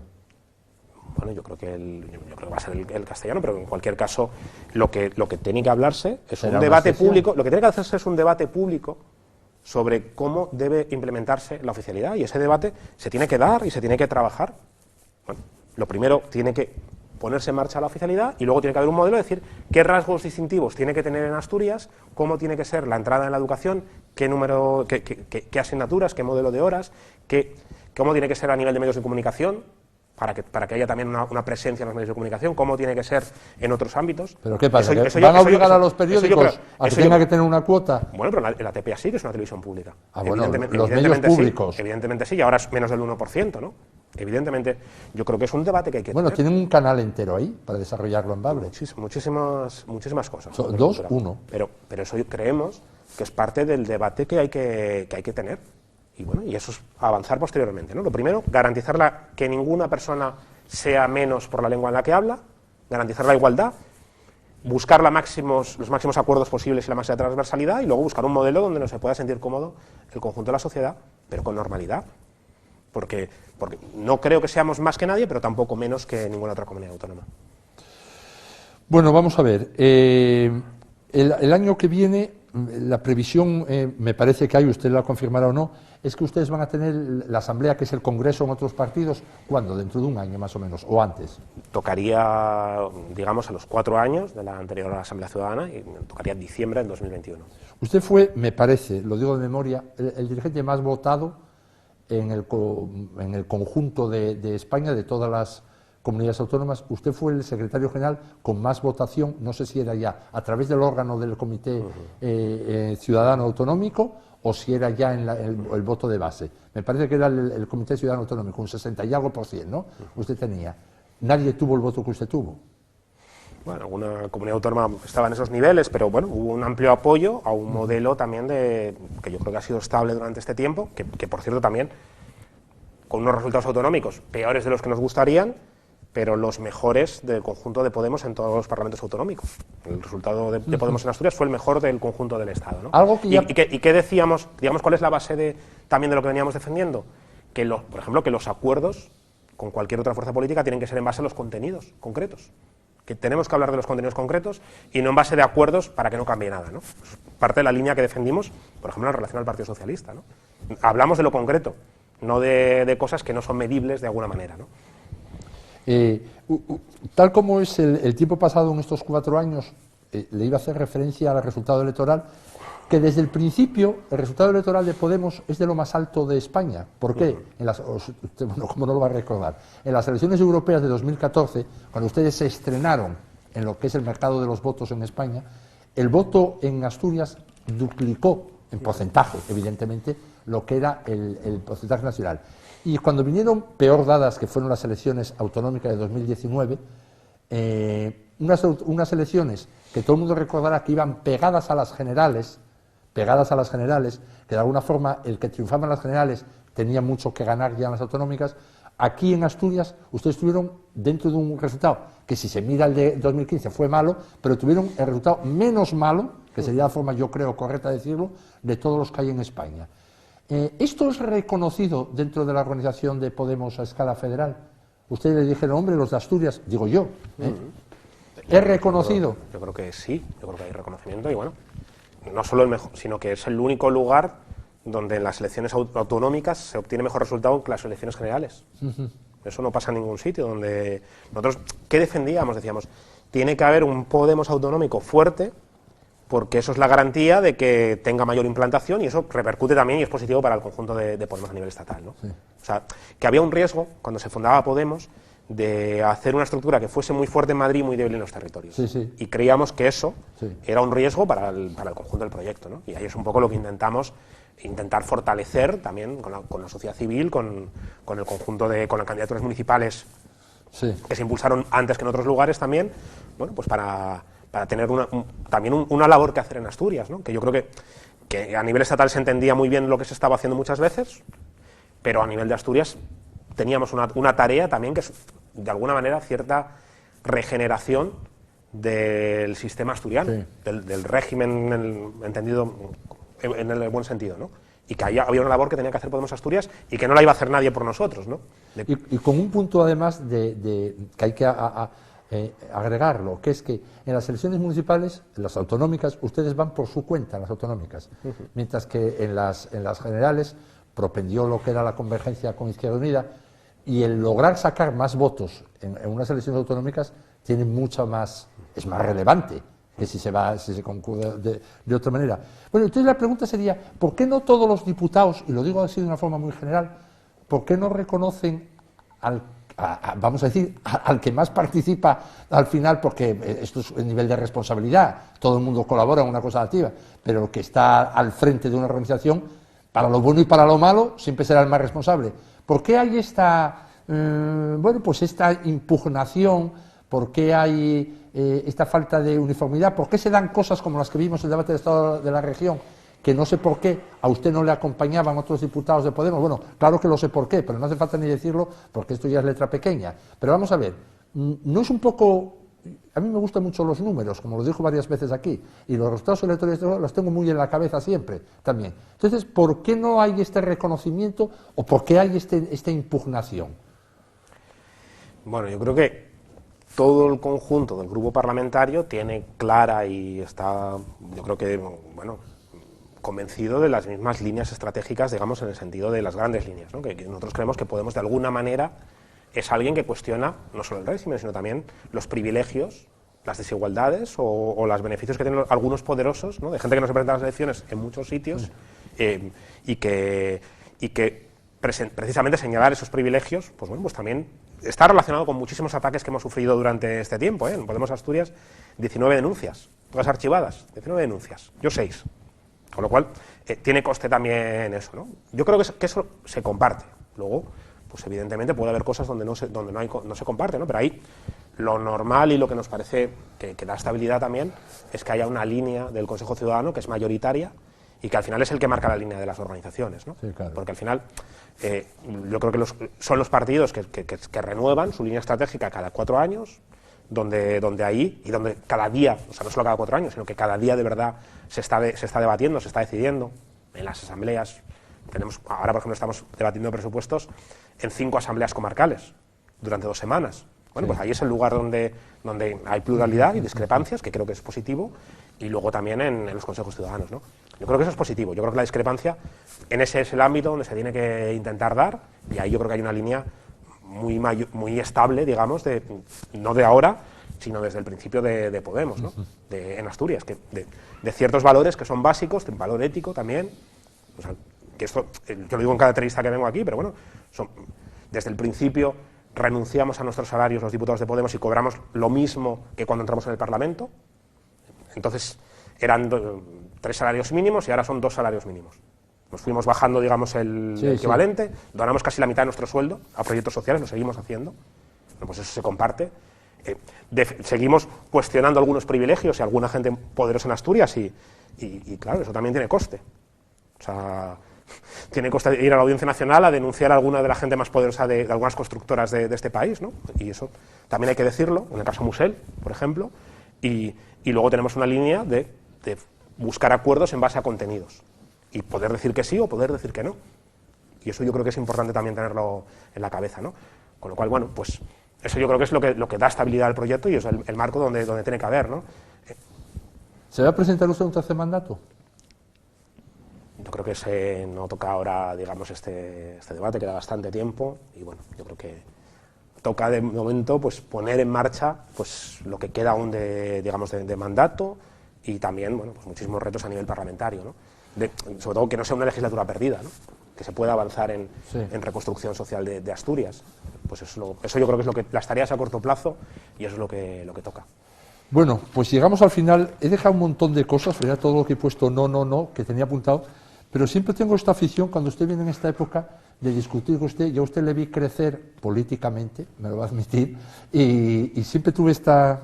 Bueno, yo creo que va a ser el castellano, pero en cualquier caso lo que tiene que hablarse es un debate público. Lo que tiene que hacerse es un debate público sobre cómo debe implementarse la oficialidad, y ese debate se tiene que dar y se tiene que trabajar. Bueno, lo primero tiene que ponerse en marcha la oficialidad, y luego tiene que haber un modelo de decir qué rasgos distintivos tiene que tener en Asturias, cómo tiene que ser la entrada en la educación, qué asignaturas, qué modelo de horas, cómo tiene que ser a nivel de medios de comunicación, para que haya también una presencia en los medios de comunicación, cómo tiene que ser en otros ámbitos. ¿Pero qué pasa? ¿Van a obligar a los periódicos a que tengan que tener una cuota? Bueno, pero la TPA sí que es una televisión pública. Bueno, los medios públicos. Sí, evidentemente sí, y ahora es menos del 1%, ¿no? Evidentemente, yo creo que es un debate que hay que tener. Bueno, tienen un canal entero ahí para desarrollarlo en Bable. Muchísimas cosas. 2, 1. Pero eso creemos que es parte del debate que hay que tener. Y bueno, y eso es avanzar posteriormente, ¿no? Lo primero, garantizar que ninguna persona sea menos por la lengua en la que habla, garantizar la igualdad, buscar los máximos acuerdos posibles y la máxima transversalidad, y luego buscar un modelo donde no se pueda sentir cómodo el conjunto de la sociedad, pero con normalidad. Porque no creo que seamos más que nadie, pero tampoco menos que ninguna otra comunidad autónoma. Bueno, vamos a ver. El año que viene, la previsión, me parece que hay, usted la confirmará o no, es que ustedes van a tener la asamblea, que es el congreso en otros partidos, ¿cuándo? ¿Dentro de un año más o menos, o antes? Tocaría, digamos, a los 4 años de la anterior Asamblea Ciudadana, y tocaría en diciembre del 2021. Usted fue, me parece, lo digo de memoria, el dirigente más votado en el conjunto de España, de todas las comunidades autónomas. Usted fue el secretario general con más votación, no sé si era ya a través del órgano del Comité Ciudadano Autonómico, o si era ya en el voto de base. Me parece que era el Comité Ciudadano Autonómico, un 60 y algo %, ¿no? Usted tenía. Nadie tuvo el voto que usted tuvo. Bueno, alguna comunidad autónoma estaba en esos niveles, pero bueno, hubo un amplio apoyo a un modelo también que yo creo que ha sido estable durante este tiempo, que por cierto también con unos resultados autonómicos peores de los que nos gustarían, pero los mejores del conjunto de Podemos en todos los parlamentos autonómicos. El resultado de Podemos en Asturias fue el mejor del conjunto del Estado, ¿no? Algo que ya... ¿Y qué decíamos? Digamos, ¿cuál es la base también de lo que veníamos defendiendo? Que por ejemplo, que los acuerdos con cualquier otra fuerza política tienen que ser en base a los contenidos concretos. Que tenemos que hablar de los contenidos concretos y no en base de acuerdos para que no cambie nada, ¿no? Pues parte de la línea que defendimos, por ejemplo, en relación al Partido Socialista, ¿no? Hablamos de lo concreto, no de cosas que no son medibles de alguna manera, ¿no? Tal como es el tiempo pasado en estos 4 años, le iba a hacer referencia al resultado electoral, que desde el principio el resultado electoral de Podemos es de lo más alto de España. ¿Por qué? Bueno, ¿cómo no lo va a recordar? En las elecciones europeas de 2014, cuando ustedes se estrenaron en lo que es el mercado de los votos en España, el voto en Asturias duplicó en porcentaje, evidentemente, lo que era el porcentaje nacional. Y cuando vinieron peor dadas, que fueron las elecciones autonómicas de 2019, unas elecciones que todo el mundo recordará que iban pegadas a las generales, que de alguna forma el que triunfaba en las generales tenía mucho que ganar ya en las autonómicas. Aquí en Asturias ustedes tuvieron dentro de un resultado que, si se mira el de 2015, fue malo, pero tuvieron el resultado menos malo, que sería la forma, yo creo, correcta de decirlo, de todos los que hay en España. ¿Esto es reconocido dentro de la organización de Podemos a escala federal? Ustedes le dijeron, hombre, los de Asturias, digo yo, ¿es reconocido? Yo creo que sí, yo creo que hay reconocimiento y bueno, no solo el mejor, sino que es el único lugar donde en las elecciones autonómicas se obtiene mejor resultado que las elecciones generales. Eso no pasa en ningún sitio. Donde nosotros, ¿qué defendíamos? Decíamos, tiene que haber un Podemos autonómico fuerte, porque eso es la garantía de que tenga mayor implantación y eso repercute también y es positivo para el conjunto de Podemos a nivel estatal, ¿no? Sí. O sea, que había un riesgo, cuando se fundaba Podemos, de hacer una estructura que fuese muy fuerte en Madrid y muy débil en los territorios. Sí, sí. Y creíamos que eso era un riesgo para el conjunto del proyecto, ¿no? Y ahí es un poco lo que intentar fortalecer también con la sociedad civil, con el conjunto con las candidaturas municipales que se impulsaron antes que en otros lugares también, bueno, pues para tener también una labor que hacer en Asturias, ¿no? Que yo creo que a nivel estatal se entendía muy bien lo que se estaba haciendo muchas veces, pero a nivel de Asturias teníamos una tarea también que es, de alguna manera, cierta regeneración del sistema asturiano, del régimen entendido en el buen sentido, ¿no? Y que había una labor que tenía que hacer Podemos Asturias y que no la iba a hacer nadie por nosotros, ¿no? Y con un punto, además, que hay que agregarlo, que es que en las elecciones municipales, en las autonómicas, ustedes van por su cuenta en las autonómicas, mientras que en las generales propendió lo que era la convergencia con Izquierda Unida, y el lograr sacar más votos en unas elecciones autonómicas es más relevante que si se concurre de otra manera. Bueno, entonces la pregunta sería, ¿por qué no todos los diputados, y lo digo así de una forma muy general, por qué no reconocen vamos a decir, al que más participa al final, porque esto es el nivel de responsabilidad, todo el mundo colabora en una cosa activa, pero el que está al frente de una organización, para lo bueno y para lo malo, siempre será el más responsable? ¿Por qué hay esta impugnación? ¿Por qué hay esta falta de uniformidad? ¿Por qué se dan cosas como las que vimos en el debate del Estado de la región, que no sé por qué a usted no le acompañaban otros diputados de Podemos? Bueno, claro que lo sé por qué, pero no hace falta ni decirlo porque esto ya es letra pequeña. Pero vamos a ver, no es un poco... A mí me gustan mucho los números, como lo dijo varias veces aquí, y los resultados electorales los tengo muy en la cabeza siempre también. Entonces, ¿por qué no hay este reconocimiento o por qué hay esta impugnación? Bueno, yo creo que todo el conjunto del grupo parlamentario tiene clara y está, yo creo que, bueno, convencido de las mismas líneas estratégicas, digamos, en el sentido de las grandes líneas, ¿no? Que nosotros creemos que Podemos, de alguna manera, es alguien que cuestiona no solo el régimen, sino también los privilegios, las desigualdades o los beneficios que tienen algunos poderosos, ¿no? De gente que no se presenta a las elecciones en muchos sitios y que precisamente señalar esos privilegios, pues bueno, pues también está relacionado con muchísimos ataques que hemos sufrido durante este tiempo, ¿eh? En Podemos Asturias, 19 denuncias, todas archivadas, 19 denuncias, yo 6. Con lo cual, tiene coste también eso, ¿no? Yo creo que eso se comparte. Luego, pues evidentemente puede haber cosas donde no se comparte, ¿no? Pero ahí lo normal y lo que nos parece que da estabilidad también es que haya una línea del Consejo Ciudadano que es mayoritaria y que al final es el que marca la línea de las organizaciones, ¿no? Sí, claro. Porque al final yo creo que son los partidos que renuevan su línea estratégica cada 4 años, donde ahí, y donde cada día, o sea, no solo cada 4 años, sino que cada día de verdad se está debatiendo, se está decidiendo en las asambleas. Ahora, por ejemplo, estamos debatiendo presupuestos en 5 asambleas comarcales durante 2 semanas. Bueno, pues ahí es el lugar donde hay pluralidad y discrepancias, que creo que es positivo, y luego también en los consejos ciudadanos, ¿no? Yo creo que eso es positivo. Yo creo que la discrepancia en ese es el ámbito donde se tiene que intentar dar, y ahí yo creo que hay una línea muy estable, digamos, no de ahora, sino desde el principio de Podemos, ¿no? En Asturias, de ciertos valores que son básicos, de valor ético también. O sea, que esto, yo lo digo en cada entrevista que vengo aquí, pero bueno, desde el principio renunciamos a nuestros salarios los diputados de Podemos y cobramos lo mismo que cuando entramos en el Parlamento. Entonces eran 3 salarios mínimos y ahora son 2 salarios mínimos. Nos fuimos bajando, digamos, el equivalente, donamos casi la mitad de nuestro sueldo a proyectos sociales, lo seguimos haciendo. Bueno, pues eso se comparte. Seguimos cuestionando algunos privilegios y alguna gente poderosa en Asturias y claro, eso también tiene coste. O sea, tiene coste ir a la Audiencia Nacional a denunciar a alguna de la gente más poderosa de algunas constructoras de este país, ¿no? Y eso también hay que decirlo, en el caso Musel, por ejemplo, y luego tenemos una línea de buscar acuerdos en base a contenidos y poder decir que sí o poder decir que no. Y eso yo creo que es importante también tenerlo en la cabeza, ¿no? Con lo cual, bueno, pues eso yo creo que es lo que da estabilidad al proyecto y es el marco donde tiene que haber, ¿no? ¿Se va a presentar usted un tercer mandato? Yo creo que no toca ahora, digamos, este debate, queda bastante tiempo y bueno, yo creo que toca de momento pues poner en marcha pues lo que queda aún de mandato y también, bueno, pues muchísimos retos a nivel parlamentario, ¿no? Sobre todo que no sea una legislatura perdida, ¿no? Que se pueda avanzar en reconstrucción social de Asturias. Pues eso yo creo que es las tareas a corto plazo y eso es lo que toca. Bueno, pues llegamos al final. He dejado un montón de cosas, ya todo lo que he puesto no, que tenía apuntado, pero siempre tengo esta afición, cuando usted viene en esta época, de discutir con usted. Yo a usted le vi crecer políticamente, me lo va a admitir, y siempre tuve esta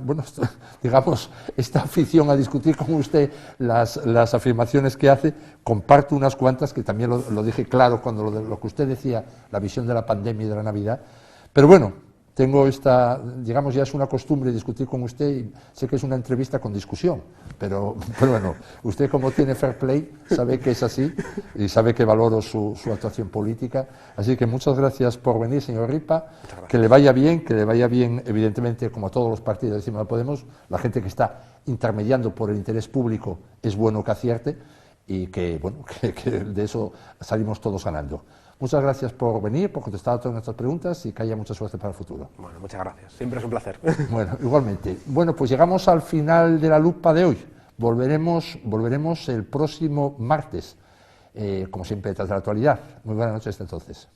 afición a discutir con usted las afirmaciones que hace. Comparto unas cuantas, que también lo dije claro cuando lo que usted decía, la visión de la pandemia y de la Navidad, pero bueno, tengo digamos, ya es una costumbre discutir con usted y sé que es una entrevista con discusión, pero bueno, usted como tiene fair play sabe que es así y sabe que valoro su actuación política, así que muchas gracias por venir, señor Ripa, que le vaya bien, evidentemente, como a todos los partidos de Encima de Podemos, la gente que está intermediando por el interés público es bueno que acierte y que de eso salimos todos ganando. Muchas gracias por venir, por contestar a todas nuestras preguntas y que haya mucha suerte para el futuro. Bueno, muchas gracias. Siempre es un placer. Bueno, igualmente. Bueno, pues llegamos al final de la lupa de hoy. Volveremos el próximo martes, como siempre, tras la actualidad. Muy buenas noches hasta entonces.